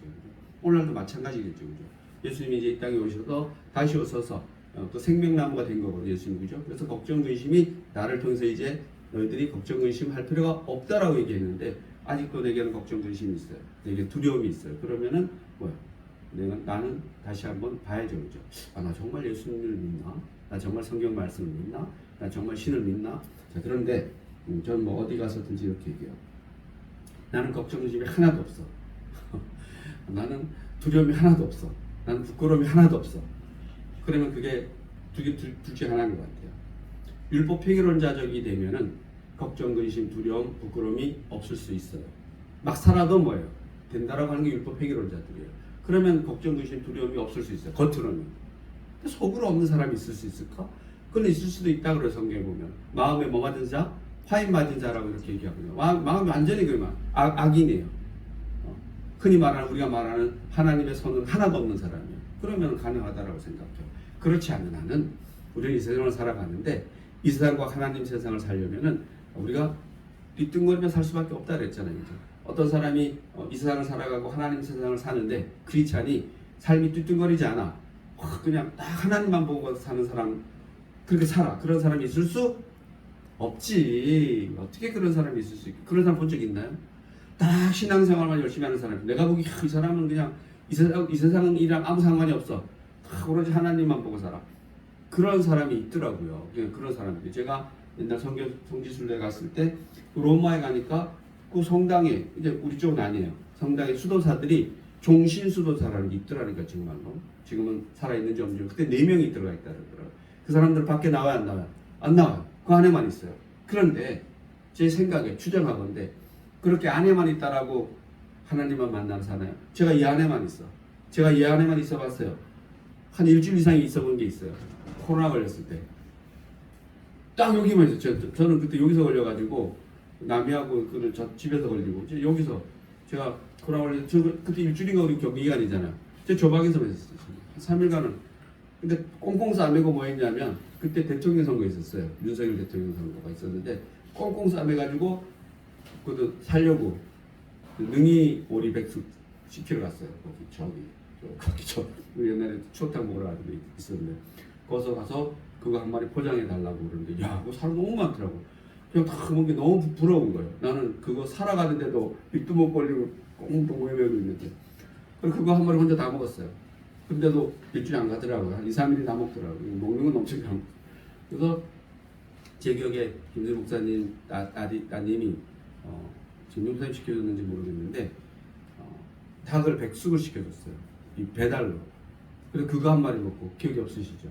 오늘도 마찬가지겠죠, 그죠? 예수님이 이제 이 땅에 오셔서 다시 오셔서 그 생명나무가 된 거거든요, 예수님, 그죠? 그래서 걱정, 근심이 나를 통해서 이제 너희들이 걱정, 근심할 필요가 없다라고 얘기했는데 아직도 내게는 걱정, 근심이 있어요. 내게 두려움이 있어요. 그러면은 뭐야? 나는 다시 한번 봐야죠, 그죠? 나 정말 예수님을 믿나? 나 정말 성경 말씀을 믿나? 나 정말 신을 믿나? 자, 그런데 저는 뭐 어디 가서든지 이렇게 얘기해요. 나는 걱정, 근심이 하나도 없어. 나는 두려움이 하나도 없어. 나는 부끄러움이 하나도 없어. 그러면 그게 둘 중에 하나인 것 같아요. 율법 폐기론자적이 되면은 걱정, 근심, 두려움, 부끄러움이 없을 수 있어요. 막 살아도 뭐예요? 된다라고 하는 게 율법 폐기론자들이에요. 그러면 걱정, 근심, 두려움이 없을 수 있어요. 겉으로는. 속으로 없는 사람이 있을 수 있을까? 그건 있을 수도 있다 그래요. 성경에 보면 마음에 뭐 맞은 자? 화인 맞은 자라고 이렇게 얘기하거든요. 마음이 완전히 그만 악인이에요. 흔히 말하는 우리가 말하는 하나님의 선은 하나도 없는 사람이에요. 그러면 가능하다라고 생각해요. 그렇지 않은 한은 우리는 이 세상을 살아가는데 이 세상과 하나님 세상을 살려면은 우리가 뒤뚱거리며 살 수밖에 없다 그랬잖아요. 그죠? 어떤 사람이 이 세상을 살아가고 하나님 세상을 사는데 크리스찬이 삶이 뒤뚱거리지 않아. 그냥 딱 하나님만 보고 사는 사람 그렇게 살아. 그런 사람이 있을 수 없지. 어떻게 그런 사람이 있을 수 있고 그런 사람 본 적 있나요? 딱 신앙생활만 열심히 하는 사람. 내가 보기 이 사람은 그냥 이 세상이랑 아무 상관이 없어. 다 오로지 하나님만 보고 살아. 그런 사람이 있더라고요. 그런 사람들이. 제가 옛날 성지순례 갔을 때 로마에 가니까 그 성당에 이제 우리 쪽은 아니에요. 성당에 수도사들이 종신 수도사라는 게 있더라니까 정말로. 지금은 살아있는지 없는지 그때 4명이 들어가 있다 그러더라고요. 그 사람들 밖에 나와요, 안 나와요? 안 나와요. 그 안에만 있어요. 그런데 제 생각에 추정하건대 그렇게 안에만 있다라고 하나님만 만나는 사나요? 제가 이 안에만 있어. 제가 이 안에만 있어 봤어요. 한 일주일 이상이 있어 본 게 있어요. 코로나 걸렸을 때. 딱 여기만 있어요. 저는 그때 여기서 걸려가지고 남이하고 저 집에서 걸리고 여기서 제가 코로나 걸려서 그때 일주일인가 우리 격리 기간이잖아요. 저 방에서만 있었어요. 3일간은. 근데 꽁꽁 싸매고 뭐 했냐면 그때 대통령 선거 있었어요. 윤석열 대통령 선거가 있었는데 꽁꽁 싸매가지고 그것도 살려고 능이 오리 백숙 시키러 갔어요. 거기 옛날에 추어탕 먹으러 가지고 있었는데 거기서 가서 그거 한 마리 포장해 달라고 그러는데 야 그거 사람 너무 많더라고. 그냥 다 먹은 게 너무 부러운 거예요. 나는 그거 살아가는데도 입도 못 벌리고 꽁꽁 헤매고 있는데 그거 한 마리 혼자 다 먹었어요. 근데도 일주일 안 가더라고요. 한 2, 3일이 다 먹더라고요. 먹는 건 엄청 잘. 그래서 제 기억에 김재 목사님 따님이 지금 목사님 시켜줬는지 모르겠는데 닭을 백숙을 시켜줬어요. 이 배달로. 그래서 그거 한 마리 먹고 기억이 없으시죠?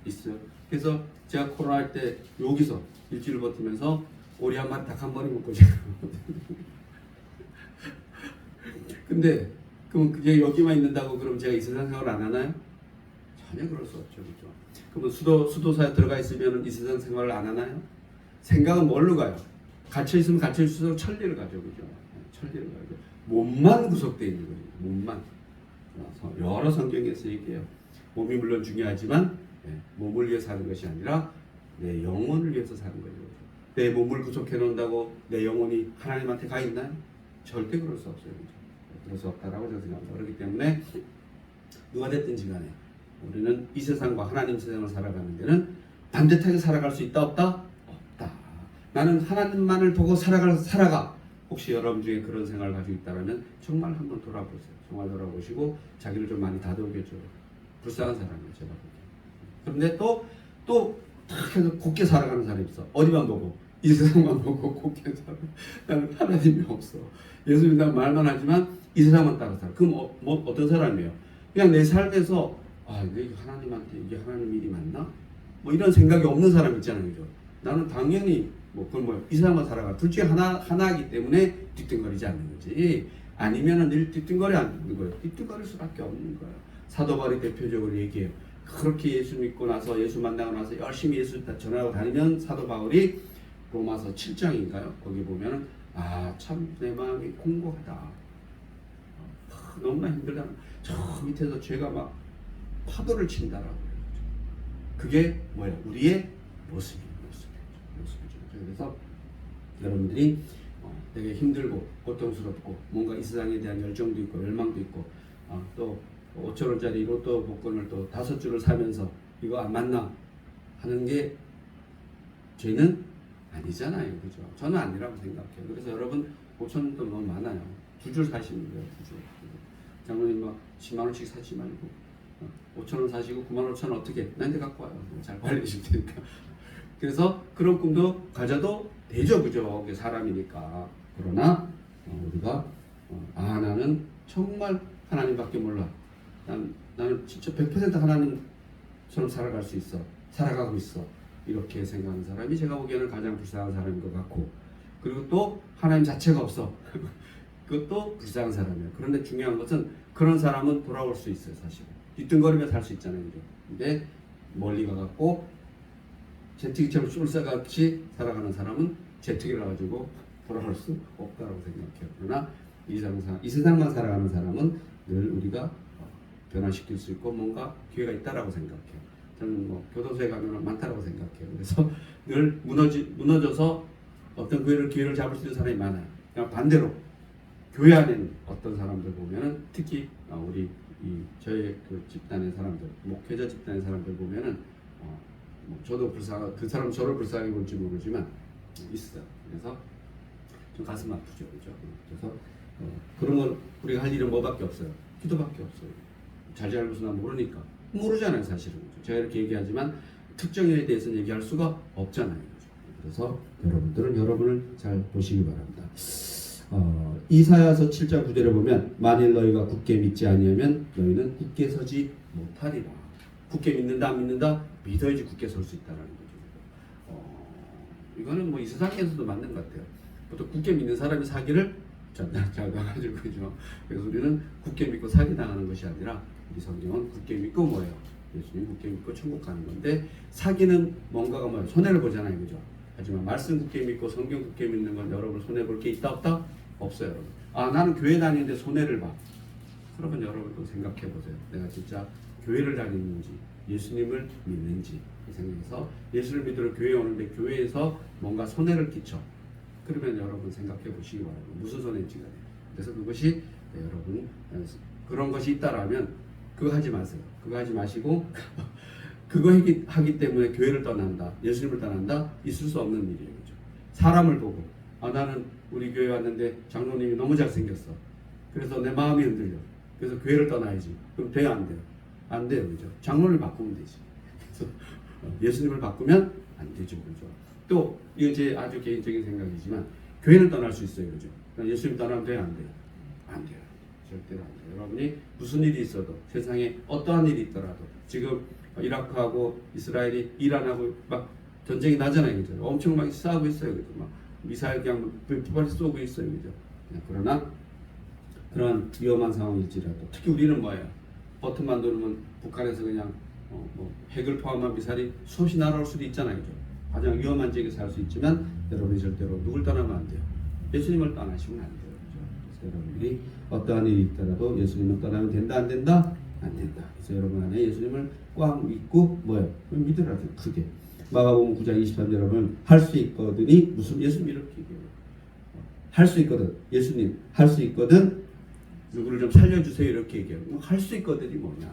있어요. 그래서 제가 코로나 할 때 여기서 일주일 버티면서 오리 한 마리 닭 한 마리 먹고 제가 근데 그럼 그게 여기만 있는다고 그럼 제가 이 세상 생활을 안 하나요? 전혀 그럴 수 없죠. 그렇죠? 그러면 수도사에 들어가 있으면 이 세상 생활을 안 하나요? 생각은 뭘로 가요? 갇혀 있으면 갇혀 있을수록 천리를 가죠. 그죠? 천리를 가죠. 몸만 구속되어 있는 거예요. 몸만. 여러 성경에서 얘기해요. 몸이 물론 중요하지만 몸을 위해 사는 것이 아니라 내 영혼을 위해서 사는 거예요. 내 몸을 구속해 놓는다고 내 영혼이 하나님한테 가 있나요? 절대 그럴 수 없어요. 그죠? 그럴 수 없다라고 저는 생각합니다. 그렇기 때문에 누가 됐든지 간에 우리는 이 세상과 하나님 세상을 살아가는 데는 반듯하게 살아갈 수 있다 없다? 없다. 나는 하나님만을 보고 살아가. 혹시 여러분 중에 그런 생각을 가지고 있다면 정말 한번 돌아보세요. 정말 돌아보시고 자기를 좀 많이 다독여줘요. 불쌍한 사람이에요. 제가 보기에. 그런데 또 탁 해서 곱게 살아가는 사람이 있어. 어디만 보고? 이 세상만 보고 곱게 살아. 나는 하나님이 없어. 예수 믿는다고 말만 하지만 이 세상만 따라 살아. 그럼 어떤 사람이에요? 그냥 내 삶에서 이게 하나님한테 이게 하나님 일이 맞나? 뭐 이런 생각이 없는 사람 있잖아요, 그죠? 나는 당연히 이 세상만 살아가. 둘 중에 하나이기 때문에 뒤뚱거리지 않는 거지. 아니면은 늘 뒤뚱거리 않는 거예요. 뒤뚱거릴 수밖에 없는 거예요. 사도 바울이 대표적으로 얘기해요. 그렇게 예수 믿고 나서 예수 만나고 나서 열심히 예수 전하고 다니면 사도 바울이 로마서 7장인가요? 거기 보면은 참 내 마음이 공고하다. 너무나 힘들다. 저 밑에서 죄가 막 파도를 친다라고. 그게 뭐예요? 우리의 모습이죠. 그래서 여러분들이 되게 힘들고 고통스럽고 뭔가 이 세상에 대한 열정도 있고 열망도 있고 또 5,000원짜리 로또 복권을 또 5주를 사면서 이거 안 맞나 하는 게 죄는 아니잖아요, 그죠? 저는 아니라고 생각해요. 그래서 여러분 5,000원도 너무 많아요. 2줄 사시는 거예요, 2줄. 장로님 막 10만 원씩 사지 말고 5,000원 사시고 9만 5천 원 어떻게 나한테 갖고 와요. 잘 관리해줄 테니까. 그래서 그런 꿈도 가져도 되죠, 그죠? 사람이니까. 그러나 우리가 나는 정말 하나님밖에 몰라. 나는 진짜 100% 하나님처럼 살아갈 수 있어. 살아가고 있어. 이렇게 생각하는 사람이 제가 보기에는 가장 불쌍한 사람인 것 같고, 그리고 또 하나님 자체가 없어. 그것도 불쌍한 사람이에요. 그런데 중요한 것은 그런 사람은 돌아올 수 있어요, 사실. 뒤뚱거리며 살 수 있잖아요, 그죠? 근데 멀리 가갖고 제트기처럼 쏠사같이 살아가는 사람은 제트기를 가지고 돌아올 수 없다고 생각해요. 그러나 이 세상만 살아가는 사람은 늘 우리가 변화시킬 수 있고 뭔가 기회가 있다라고 생각해요. 저는 교도소에 가면 많다라고 생각해요. 그래서 늘 무너져서 어떤 기회를 잡을 수 있는 사람이 많아요. 그냥 반대로 교회 안에는 어떤 사람들 보면은 특히 저희 그 집단의 사람들, 목회자 집단의 사람들 보면은 저도 그 사람 저를 불쌍하게 볼지 모르지만 있어요. 그래서 좀 가슴 아프죠, 그죠? 그래서 그런 건 우리가 할 일은 뭐밖에 없어요. 기도밖에 없어요. 잘잘못은 난 모르잖아요, 사실은. 제가 이렇게 얘기하지만 특정인에 대해서는 얘기할 수가 없잖아요. 그래서 여러분들은 여러분을 잘 보시기 바랍니다. 이사야서 7장 9절에 보면 만일 너희가 굳게 믿지 아니하면 너희는 굳게 서지 못하리라. 굳게 믿는다 안 믿는다 믿어야지 굳게 설 수 있다는 거죠. 이거는 이 세상에서도 맞는 것 같아요. 보통 굳게 믿는 사람이 사기를 잘 당하죠, 그죠? 그래서 우리는 굳게 믿고 사기 당하는 것이 아니라 우리 성경은 굳게 믿고 뭐예요? 예수님 굳게 믿고 천국 가는 건데, 사기는 뭔가가 뭐예요? 손해를 보잖아요, 그죠? 하지만 말씀 굳게 믿고 성경 굳게 믿는 건 여러분 손해 볼 게 있다 없다? 없어요, 여러분. 나는 교회 다니는데 손해를 봐. 그러면 여러분도 생각해 보세요. 내가 진짜 교회를 다니는지 예수님을 믿는지 생각해서 예수를 믿으러 교회에 오는데 교회에서 뭔가 손해를 끼쳐. 그러면 여러분 생각해 보시기 바랍니다. 무슨 손해인지가. 그래서 그것이 여러분 그런 것이 있다라면 그거 하지 마세요. 그거 하지 마시고 그거 하기 때문에 교회를 떠난다, 예수님을 떠난다, 있을 수 없는 일이에요, 그죠? 사람을 보고 나는 우리 교회 왔는데 장로님이 너무 잘생겼어. 그래서 내 마음이 흔들려. 그래서 교회를 떠나야지. 그럼 돼요, 안 돼요? 안 돼요, 그죠? 장로를 바꾸면 되지. 그래서 예수님을 바꾸면 안 되죠, 그죠? 또 이거 제 아주 개인적인 생각이지만 교회는 떠날 수 있어요, 그죠? 예수님 떠나면 돼요, 안 돼요? 안 돼요. 절대로 안 돼요. 여러분이 무슨 일이 있어도, 세상에 어떠한 일이 있더라도, 지금 이라크하고 이스라엘이 이란하고 막 전쟁이 나잖아요, 그죠? 엄청 막 싸우고 있어요, 그죠? 막 미사일 그냥 두 쏘고 있어요, 그죠? 그러나 그런 위험한 상황일지라도, 특히 우리는 뭐예요? 버튼만 누르면 북한에서 그냥 핵을 포함한 미사일이 수없이 날아올 수도 있잖아요, 그죠? 가장 위험한 지역에서 살 수 있지만 여러분이 절대로 누굴 떠나면 안 돼요? 예수님을 떠나시면 안 돼요, 그죠? 그래서 여러분들이 어떠한 일이 있더라도 예수님을 떠나면 된다, 안 된다? 안 된다. 그래서 여러분 안에 예수님을 꽉 믿고 믿으라, 크게. 마가복음 9장 23절 여러분, 할 수 있거든이 무슨, 예수님 이렇게 얘기해요. 할 수 있거든. 예수님 할 수 있거든. 누구를 좀 살려주세요, 이렇게 얘기해요. 할 수 있거든이 뭐냐?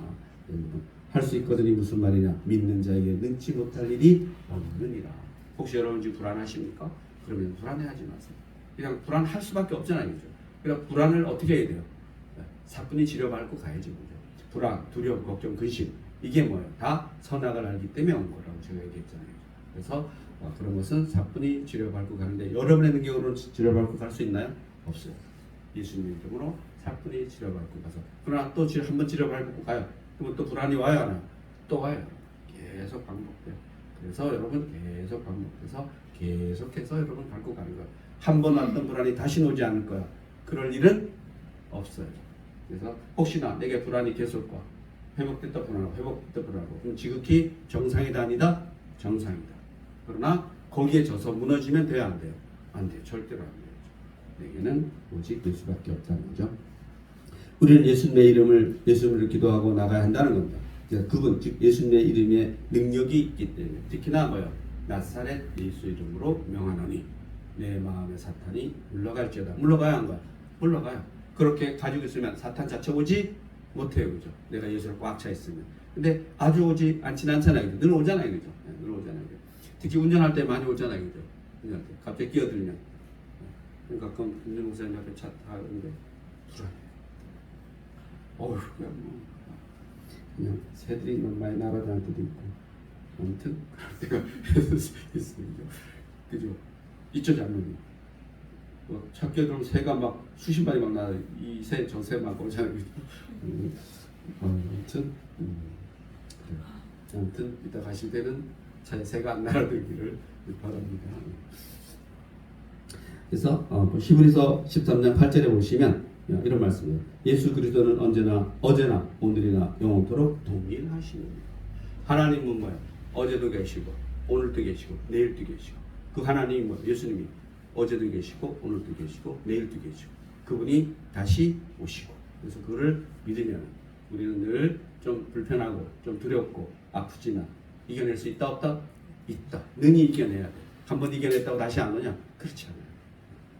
할 수 있거든이 무슨 말이냐? 믿는 자에게 능치 못할 일이 없느니라. 혹시 여러분 지금 불안하십니까? 그러면 불안해하지 마세요. 그냥 불안할 수밖에 없잖아요, 그죠? 그러니까 불안을 어떻게 해야 돼요? 사뿐히 지려밟고 가야지, 그죠? 불안, 두려움, 걱정, 근심, 이게 뭐예요? 다 선악을 알기 때문에 온 거라고 제가 얘기했잖아요. 그래서 그런 것은 사뿐히 치료받고 가는데 여러분의 능력으로 치료받고 갈 수 있나요? 없어요. 예수님 이름으로 사뿐히 치료받고 가서 그러나 또 한 번 치료받고 가요. 그러면 또 불안이 와요, 안 와요? 또 와요. 계속 반복돼요. 그래서 여러분 계속 반복해서 계속해서 여러분 밟고 가는 거예요. 한 번 왔던 불안이 다시 오지 않을 거야. 그럴 일은 없어요. 그래서 혹시나 내게 불안이 계속 와. 회복됐다 불안하고 회복됐다 불안하고 그럼 지극히 정상이다 아니다? 정상이다. 그러나 거기에 져서 무너지면 돼요 안 돼요? 안 돼요. 절대로 안 돼요. 내게는 오직 예수밖에 없다는 거죠. 우리는 예수님의 예수님을 기도하고 나가야 한다는 겁니다. 그분 즉 예수님의 이름에 능력이 있기 때문에 특히나 뭐요? 나사렛 예수 이름으로 명하노니 내 마음의 사탄이 물러갈지어다. 물러가야 한 거야. 물러가요. 그렇게 가지고 있으면 사탄 자체 오지 못해요, 그죠? 내가 예수를 꽉 차 있으면. 근데 아주 오지 않지는 않잖아요, 그죠? 늘 오잖아요, 그죠? 늘 오잖아요. 그죠? 특히 운전할 때 많이 오잖아요, 그죠? 운전할 때 갑자기 끼어들면. 그러니까 그럼 운전 목사님 앞에 차 타는데 불안해. 어휴, 그냥 새들이 너무 많이 날아다닐 때도 있고, 아무튼 그럴 때가 있습니다. 그죠? 잊혀지 않는 차 끼어들면 새가 막 수십 마리 막 나, 이 새, 저 새 막 오잖아요. 아무튼 이따 가실 때는 차에 새가 안 날아들기를 바랍니다. 그래서 히브리서 13장 8절에 보시면 이런 말씀이에요. 예수 그리스도는 언제나 어제나 오늘이나 영원토록 동일하십니다. 하나님은 뭐야? 어제도 계시고 오늘도 계시고 내일도 계시고 그 하나님이 뭐야? 예수님이 어제도 계시고 오늘도 계시고 내일도 계시고 그분이 다시 오시고 그래서 그거를 믿으면 우리는 늘 좀 불편하고 좀 두렵고 아프지만 이겨낼 수 있다 없다? 있다. 능히 이겨내야 돼. 한번 이겨냈다고 다시 안 오냐? 그렇지 않아요.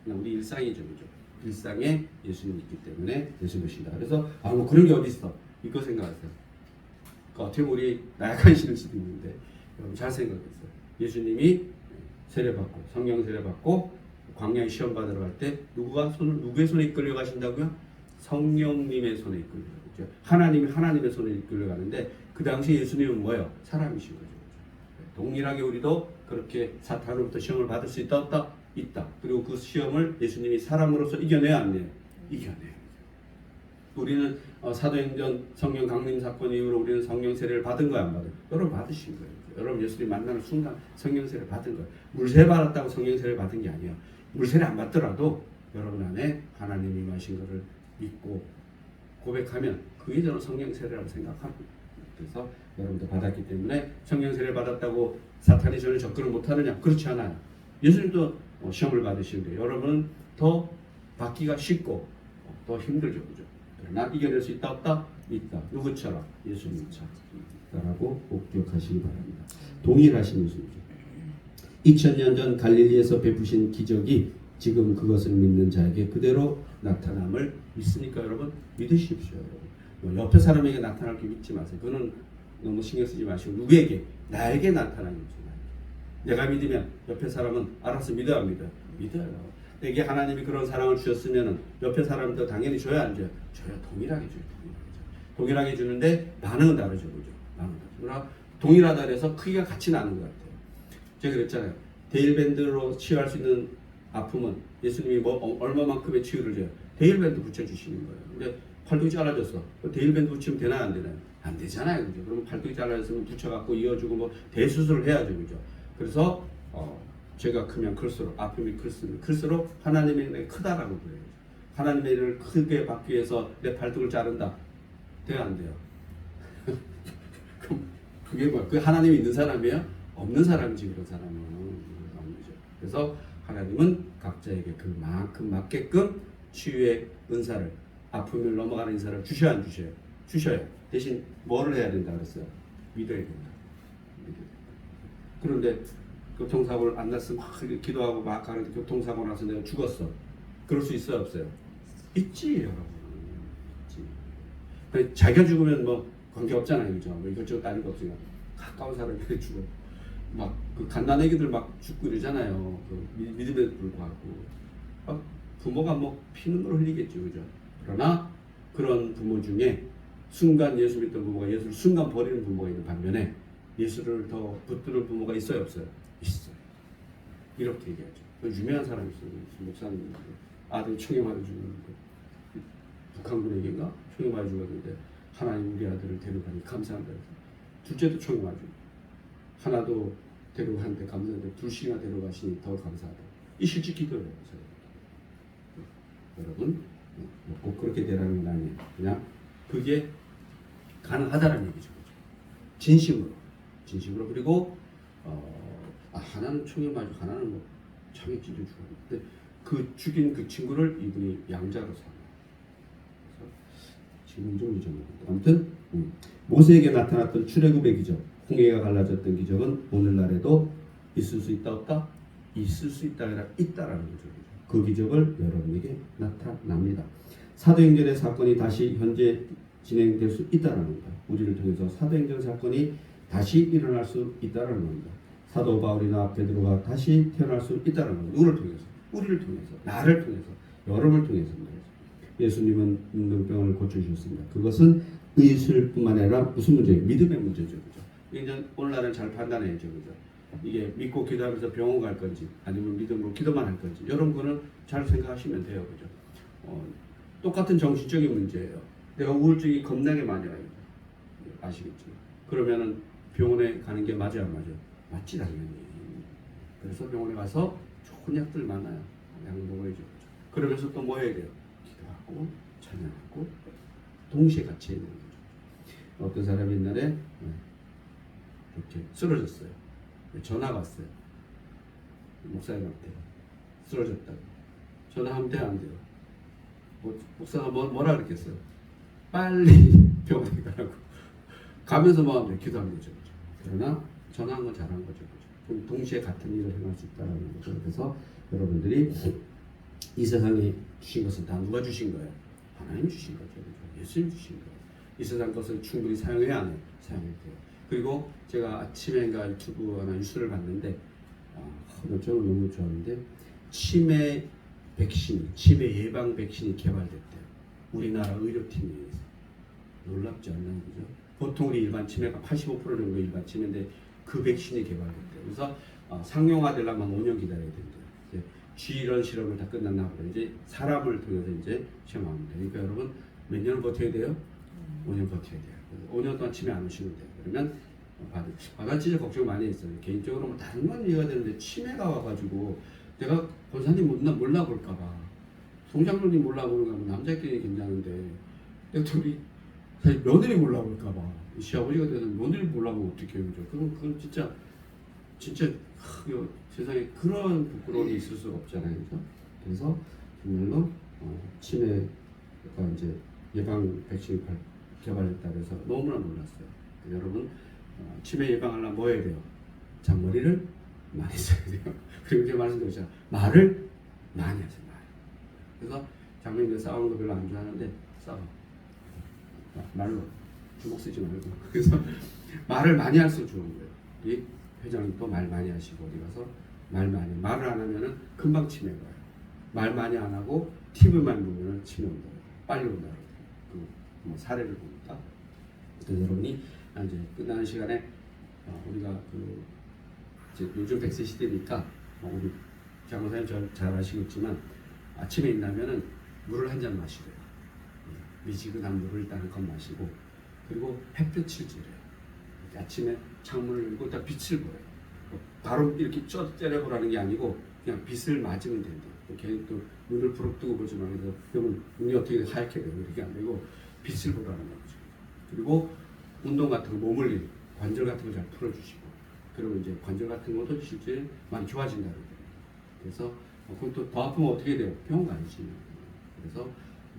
그냥 우리 일상이죠, 그죠? 일상에 예수님이 있기 때문에 예수님이시다. 그래서 뭐 그런 게 어디 있어? 이거 생각하세요. 어떻게 우리 나약한 신을 수도 있는데 여러분 잘 생각했어요. 예수님이 세례받고 성령 세례받고 광야에 시험 받으러 갈 때 누구의 손에 이끌려 가신다고요? 성령님의 손에 이끌려 가죠. 하나님의 손에 이끌려 가는데 그 당시 예수님은 뭐예요? 사람이신 거죠. 동일하게 우리도 그렇게 사탄으로부터 시험을 받을 수 있다 없다? 있다. 그리고 그 시험을 예수님이 사람으로서 이겨내야 안 돼요? 이겨내요. 우리는 사도행전 성령 강림 사건 이후로 우리는 성령 세례를 받은 거야 안 받아요? 여러분 받으신 거예요. 여러분 예수님 만나는 순간 성령 세례를 받은 거예요. 물세 받았다고 성령 세례를 받은 게 아니에요. 물세례 안 받더라도 여러분 안에 하나님이 임하신 것을 믿고 고백하면 그게 저는 성령 세례라고 생각합니다. 그래서 여러분도 받았기 때문에 성령 세례를 받았다고 사탄이 저를 접근을 못하느냐? 그렇지 않아요. 예수님도 시험을 받으시는데 여러분은 더 받기가 쉽고 더 힘들죠, 그죠? 그러나 이겨낼 수 있다 없다? 있다. 누구처럼? 예수님처럼. 라고 꼭 기억하시기 바랍니다. 동일하신 예수님이죠. 2000년 전 갈릴리에서 베푸신 기적이 지금 그것을 믿는 자에게 그대로 나타남을 믿습니까, 여러분? 믿으십시오, 여러분. 옆에 사람에게 나타날 게 믿지 마세요. 그거는 너무 신경 쓰지 마시고 누구에게? 나에게 나타나는 거죠. 내가 믿으면 옆에 사람은 알아서 믿어야 합니다. 믿어요. 내게 하나님이 그런 사랑을 주셨으면 옆에 사람도 당연히 줘야 안 줘요? 줘요. 동일하게 줘요. 동일하게 주는데 반응은 다르죠. 그죠? 반응은 다르죠. 그러나 동일하다 해서 크기가 같이 나는 것 같아요. 제가 그랬잖아요. 데일밴드로 치유할 수 있는 아픔은 예수님이 얼마만큼의 치유를 줘요? 데일밴드 붙여주시는 거예요. 근데 팔뚝이 잘라졌어. 데일밴드 붙이면 되나요? 안 되나요? 안 되잖아요. 그죠? 그러면 팔뚝이 잘라졌으면 붙여갖고 이어주고 뭐 대수술을 해야죠. 그죠? 그래서 제가 크면 클수록 아픔이 클수록 하나님의 은혜가 크다라고 그래요. 하나님의 은혜를 크게 받기 위해서 내 팔뚝을 자른다. 돼요? 안 돼요? 그럼 그게 뭐야? 그 하나님이 있는 사람이에요? 없는 사람이지. 그런 사람은 없죠. 그래서 하나님은 각자에게 그만큼 맞게끔 치유의 은사를 아픔을 넘어가는 은사를 주셔야 안 주셔요? 주셔요. 대신 뭐를 해야 된다 그랬어요? 믿어야 된다. 그런데 교통사고를 안 났으면 막 기도하고 막 가는데 교통사고 나서 내가 죽었어. 그럴 수 있어요 없어요? 있지 여러분. 있지. 자기가 죽으면 뭐 관계없잖아요. 그죠? 뭐 이것저것 따질 거 없으니까 가까운 사람이 죽어. 막 그 갓난애기들 막 죽고 이러잖아요. 그 믿음에 불구하고 막 부모가 뭐 피눈물을 흘리겠죠. 그죠? 그러나 그런 부모 중에 순간 예수 믿던 부모가 예수를 순간 버리는 부모가 있는 반면에 예수를 더 붙드는 부모가 있어요, 없어요? 있어요. 이렇게 얘기하죠. 유명한 사람이 있어요. 목사님 아들 총에 맞아 죽었는데 북한군에게인가 총에 맞아 죽었는데 하나님 우리 아들을 데려가니 감사한다 해서 둘째도 총에 맞아 하나도 데려가는데 감사한데 둘씩이나 데려가시니 더 감사하다. 이 실제 기도예요. 여러분 꼭 그렇게 되라는 건 아니에요. 그냥 그게 가능하다는 얘기죠. 진심으로 그리고 하나는 총에 맞아 하나는 뭐 장애 찢어 죽었는데 그 죽인 그 친구를 이분이 양자로 삼아요. 지금 좀 잊어먹었다. 아무튼 모세에게 나타났던 출애굽의 기적, 홍해가 갈라졌던 기적은 오늘날에도 있을 수 있다 없다? 있을 수 있다 아니라 있다라는 거죠. 그 기적을 여러분에게 나타납니다. 사도행전의 사건이 다시 현재 진행될 수 있다는 겁니다. 우리를 통해서 사도행전 사건이 다시 일어날 수 있다는 겁니다. 사도 바울이나 베드로가 다시 태어날 수 있다는 겁니다. 누구를 통해서? 우리를 통해서, 나를 통해서, 여러분을 통해서입니다. 예수님은 문둥병을 고쳐주셨습니다. 그것은 의술뿐만 아니라 무슨 문제예요? 믿음의 문제죠. 그죠? 이제 오늘날은 잘 판단해야죠. 그죠? 이게 믿고 기도하면서 병원 갈 건지 아니면 믿음으로 기도만 할 건지 이런 거는 잘 생각하시면 돼요. 그죠? 똑같은 정신적인 문제예요. 내가 우울증이 겁나게 많이 와요. 아시겠죠? 그러면은 병원에 가는 게 맞아요, 안 맞아요? 맞지 당연히. 그래서 병원에 가서 좋은 약들 많아요. 약 먹어야죠. 그러면서 또 뭐 해야 돼요? 기도하고 찬양하고 동시에 같이 해야 되는 거죠. 어떤 사람이 옛날에 이렇게 쓰러졌어요. 전화가 왔어요. 목사님한테 쓰러졌다고. 전화하면 돼요, 안 돼요? 목사가 뭐라 그랬겠어요? 빨리 병원에 가라고. 가면서 뭐 하면 기도하는 거죠. 그러나 전화한 건 잘한 거죠. 그럼 동시에 같은 일을 행할 수 있다는 거죠. 그래서 여러분들이 이 세상에 주신 것은 다 누가 주신 거예요? 하나님 주신 거죠. 예수님 주신 거예요. 이 세상 것을 충분히 사용해야 하는 사용해야 돼요. 그리고 제가 아침에인가 유튜브나 뉴스를 봤는데 저는 너무 좋았는데 치매 예방 백신이 개발됐대요. 우리나라 의료팀에 의해서. 놀랍지 않나요? 그죠? 보통 우리 일반 치매가 85% 정도 일반 치매인데 그 백신이 개발됐대요. 그래서 상용화되려면 5년 기다려야 된대요. 이제 G런 실험을 다 끝났나 보다. 이제 사람을 통해서 이제 시험합니다. 그러니까 여러분 몇 년을 버텨야 돼요? 5년 버텨야 돼요. 5년 동안 치매 안 오시면 돼요. 그러면 난 진짜 걱정 많이 했어요. 개인적으로 뭐 다른 건 이해가 되는데 치매가 와가지고 내가 권사님 몰라볼까봐 송장로님 몰라보는 건 남자끼리 괜찮은데 내가 우리 사실 며느리 몰라볼까봐 시아버지가 되는 며느리 몰라보면 어떡해요. 그죠? 그건 진짜 세상에 그런 부끄러움이 있을 수가 없잖아요. 그죠? 그래서 정말로 치매가 이제 예방 백신이 개발했다 그래서 너무나 놀랐어요. 여러분 치매 예방하려면 뭐 해야 돼요? 잔머리를 많이 써야 돼요. 그리고 제가 말씀드렸잖아요. 말을 많이 하세요. 그래서 장로님들 싸우는 거 별로 안 좋아하는데 싸워. 말로 주먹 쓰지 말고. 그래서 말을 많이 할수록 좋은 거예요. 이 회장님 또 말 많이 하시고 어디 가서 말을 안 하면은 금방 치매가 와요. 말 많이 안 하고 TV만 보면은 치매 온다고. 빨리 온다고. 그 사례를 보니까. 그래서 여러분이 이제 끝나는 시간에 우리가 이제 요즘 100세 시대니까 우리 장로사님 잘 아시겠지만 아침에 일어나면은 물을 한 잔 마시래요. 미지근한 물을 일단 한 컵 마시고 그리고 햇볕을 쬐래요. 아침에 창문을 열고 딱 빛을 보여요. 바로 이렇게 때려보라는 게 아니고 그냥 빛을 맞으면 된대요. 괜히 또 눈을 부릅뜨고 보지 말고 그러면 눈이 어떻게 하얗게 되고 이렇게 안 되고 빛을 보라는 거죠. 그리고 운동 같은 거 몸을 관절 같은 거 잘 풀어주시고 그러면 이제 관절 같은 것도 실제 많이 좋아진다는 거예요. 그래서 그럼 또 더 아프면 어떻게 돼요? 병원 가야지. 그래서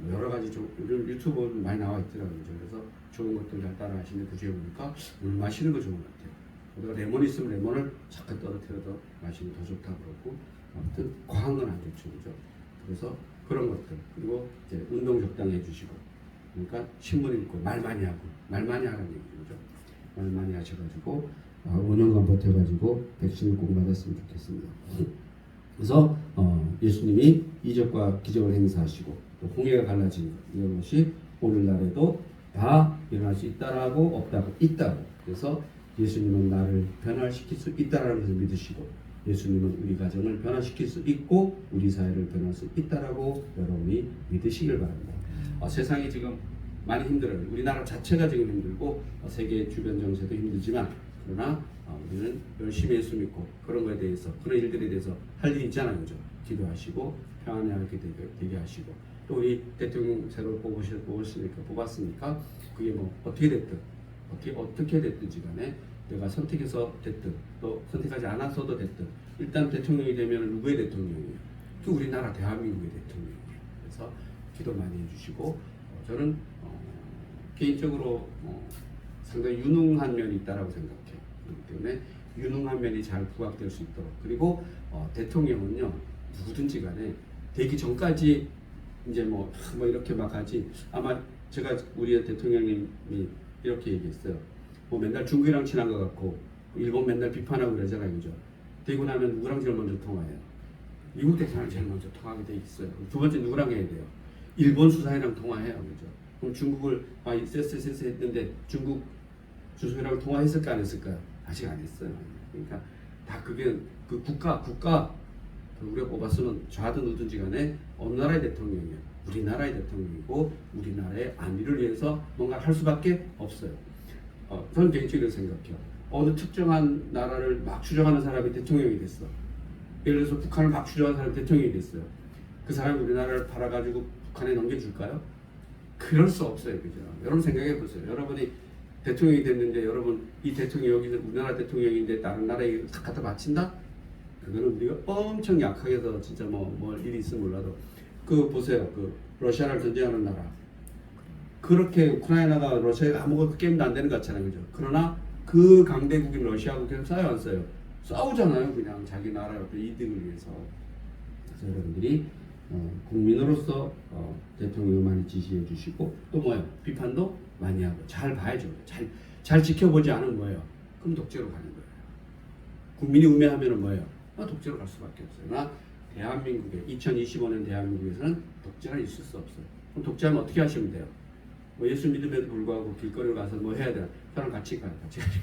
여러 가지 요즘 유튜브 많이 나와 있더라고요. 그래서 좋은 것들 잘 따라 하시는데 그 중에 보니까 물 마시는 거 좋은 것 같아요. 우리가 레몬 있으면 레몬을 잠깐 떨어뜨려서 마시면 더 좋다고 그러고 아무튼 과한 건 안 좋죠. 그죠? 그래서 그런 것들 그리고 이제 운동 적당히 해주시고 그러니까 신문 읽고 말 많이 하고 말 많이 하라는 얘기죠. 말 많이 하셔가지고 5년간 버텨가지고 백신을 꼭 맞았으면 좋겠습니다. 그래서 예수님이 이적과 기적을 행사하시고 또 홍해가 갈라진 이런 것이 오늘날에도 다 일어날 수 있다라고 없다고 있다고. 그래서 예수님은 나를 변화시킬 수 있다라는 것을 믿으시고 예수님은 우리 가정을 변화시킬 수 있고 우리 사회를 변화할 수 있다라고 여러분이 믿으시길 바랍니다. 세상이 지금 많이 힘들어요. 우리나라 자체가 지금 힘들고 세계 주변 정세도 힘들지만 그러나 우리는 열심히 예수 믿고 그런 거에 대해서 그런 일들에 대해서 할 일이 있잖아요. 그죠? 기도하시고 평안하게 되게 하시고 또 우리 대통령 새로 뽑았으니까 그게 뭐 어떻게 됐든 어떻게 됐든지 간에 내가 선택해서 됐든 또 선택하지 않았어도 됐든 일단 대통령이 되면 누구의 대통령이에요? 또 우리나라 대한민국의 대통령이에요. 그래서 기도 많이 해주시고 저는 개인적으로 상당히 유능한 면이 있다라고 생각해요. 그렇기 때문에 유능한 면이 잘 부각될 수 있도록 그리고 대통령은요 누구든지 간에 되기 전까지 이제 뭐 이렇게 막 하지 아마 제가 우리 대통령님이 이렇게 얘기했어요. 뭐 맨날 중국이랑 친한 것 같고 일본 맨날 비판하고 그러잖아요. 그죠? 되고 나면 누구랑 제일 먼저 통화해요? 미국 대사랑 제일 먼저 통화하게 돼 있어요. 두 번째 누구랑 해야 돼요? 일본 수사이랑 통화해요. 그죠? 그럼 중국을 쎄쎄쎄 했는데 중국 주소이랑 통화했을까 안 했을까요? 아직 안 했어요. 그러니까 다 그게 그 국가 우리가 뽑았으면 좌든 우든지 간에 어느 나라의 대통령이에요. 우리나라의 대통령이고 우리나라의 안위를 위해서 뭔가 할 수밖에 없어요. 저는 개인적으로 생각해요. 어느 특정한 나라를 막 추종하는 사람이 대통령이 됐어. 예를 들어서 북한을 막 추종하는 사람이 대통령이 됐어요. 그 사람이 우리나라를 팔아가지고 북한에 넘겨줄까요? 그럴 수 없어요. 그죠? 여러분 생각해 보세요. 여러분이 대통령이 됐는데 여러분 이 대통령이 여기서 우리나라 대통령인데 다른 나라에 갖다 바친다? 그거는 우리가 엄청 약하게서 진짜 뭐 일이 있으면 몰라도 그 보세요. 그 러시아를 전쟁하는 나라 그렇게 우크라이나가 러시아가 아무것도 게임도 안 되는 것 같잖아요. 그죠? 그러나 그 강대국인 러시아하고 계속 싸워요 안 싸워요? 싸우잖아요. 그냥 자기 나라의 어떤 이득을 위해서. 그래서 여러분들이 국민으로서 대통령을 많이 지지해 주시고 또 뭐예요? 비판도 많이 하고 잘 봐야죠. 잘 지켜보지 않으면 뭐예요? 그럼 독재로 가는 거예요. 국민이 우매하면 뭐예요? 독재로 갈 수밖에 없어요. 그러나 대한민국에 2025년 대한민국에서는 독재가 있을 수 없어요. 그럼 독재하면 어떻게 하시면 돼요? 뭐 예수 믿음에도 불구하고 길거리를 가서 뭐 해야 되나? 저랑 같이 가요. 같이 가요.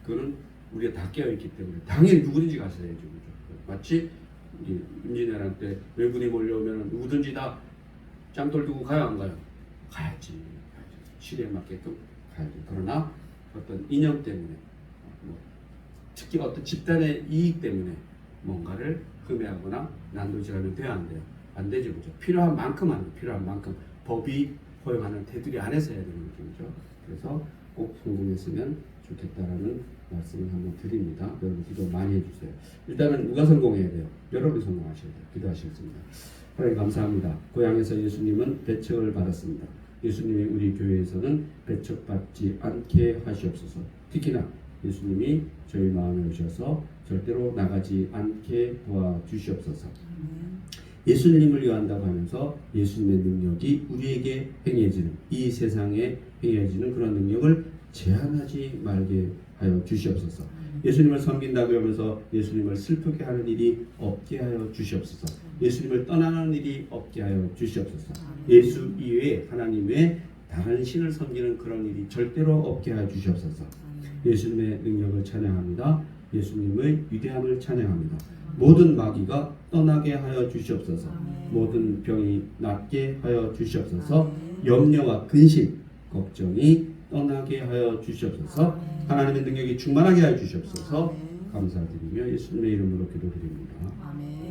그거는 우리가 다 깨어있기 때문에 당연히 누구든지 가셔야죠. 마치 임진왜란 때 외군이 몰려오면 누구든지 다 짱돌 두고 가요 안 가요? 가야지. 시대에 맞게끔 가야지. 그러나 어떤 이념 때문에 특히 어떤 집단의 이익 때문에 뭔가를 금해하거나 난도질하면 돼야 안 돼요. 안 되죠. 그죠? 필요한 만큼 안 돼. 필요한 만큼 법이 허용하는 테두리 안에서 해야 되는 느낌이죠. 그래서 꼭 성공했으면 좋겠다라는 말씀을 한번 드립니다. 여러분 기도 많이 해주세요. 일단은 누가 성공해야 돼요? 여러분이 성공하셔야 돼요. 기도하시겠습니다. 하나님 감사합니다. 고향에서 예수님은 배척을 받았습니다. 예수님이 우리 교회에서는 배척받지 않게 하시옵소서. 특히나 예수님이 저희 마음에 오셔서 절대로 나가지 않게 도와주시옵소서. 예수님을 위한다고 하면서 예수님의 능력이 우리에게 행해지는 이 세상에 행해지는 그런 능력을 제한하지 말게 하여 주시옵소서. 예수님을 섬긴다고 하면서 예수님을 슬프게 하는 일이 없게 하여 주시옵소서. 예수님을 떠나는 일이 없게 하여 주시옵소서. 예수 이외에 하나님 외에 다른 신을 섬기는 그런 일이 절대로 없게 하여 주시옵소서. 예수님의 능력을 찬양합니다. 예수님의 위대함을 찬양합니다. 모든 마귀가 떠나게 하여 주시옵소서. 모든 병이 낫게 하여 주시옵소서. 염려와 근심, 걱정이 떠나게 하여 주시옵소서. 하나님의 능력이 충만하게 하여 주시옵소서. 감사드리며 예수님의 이름으로 기도드립니다. 아멘.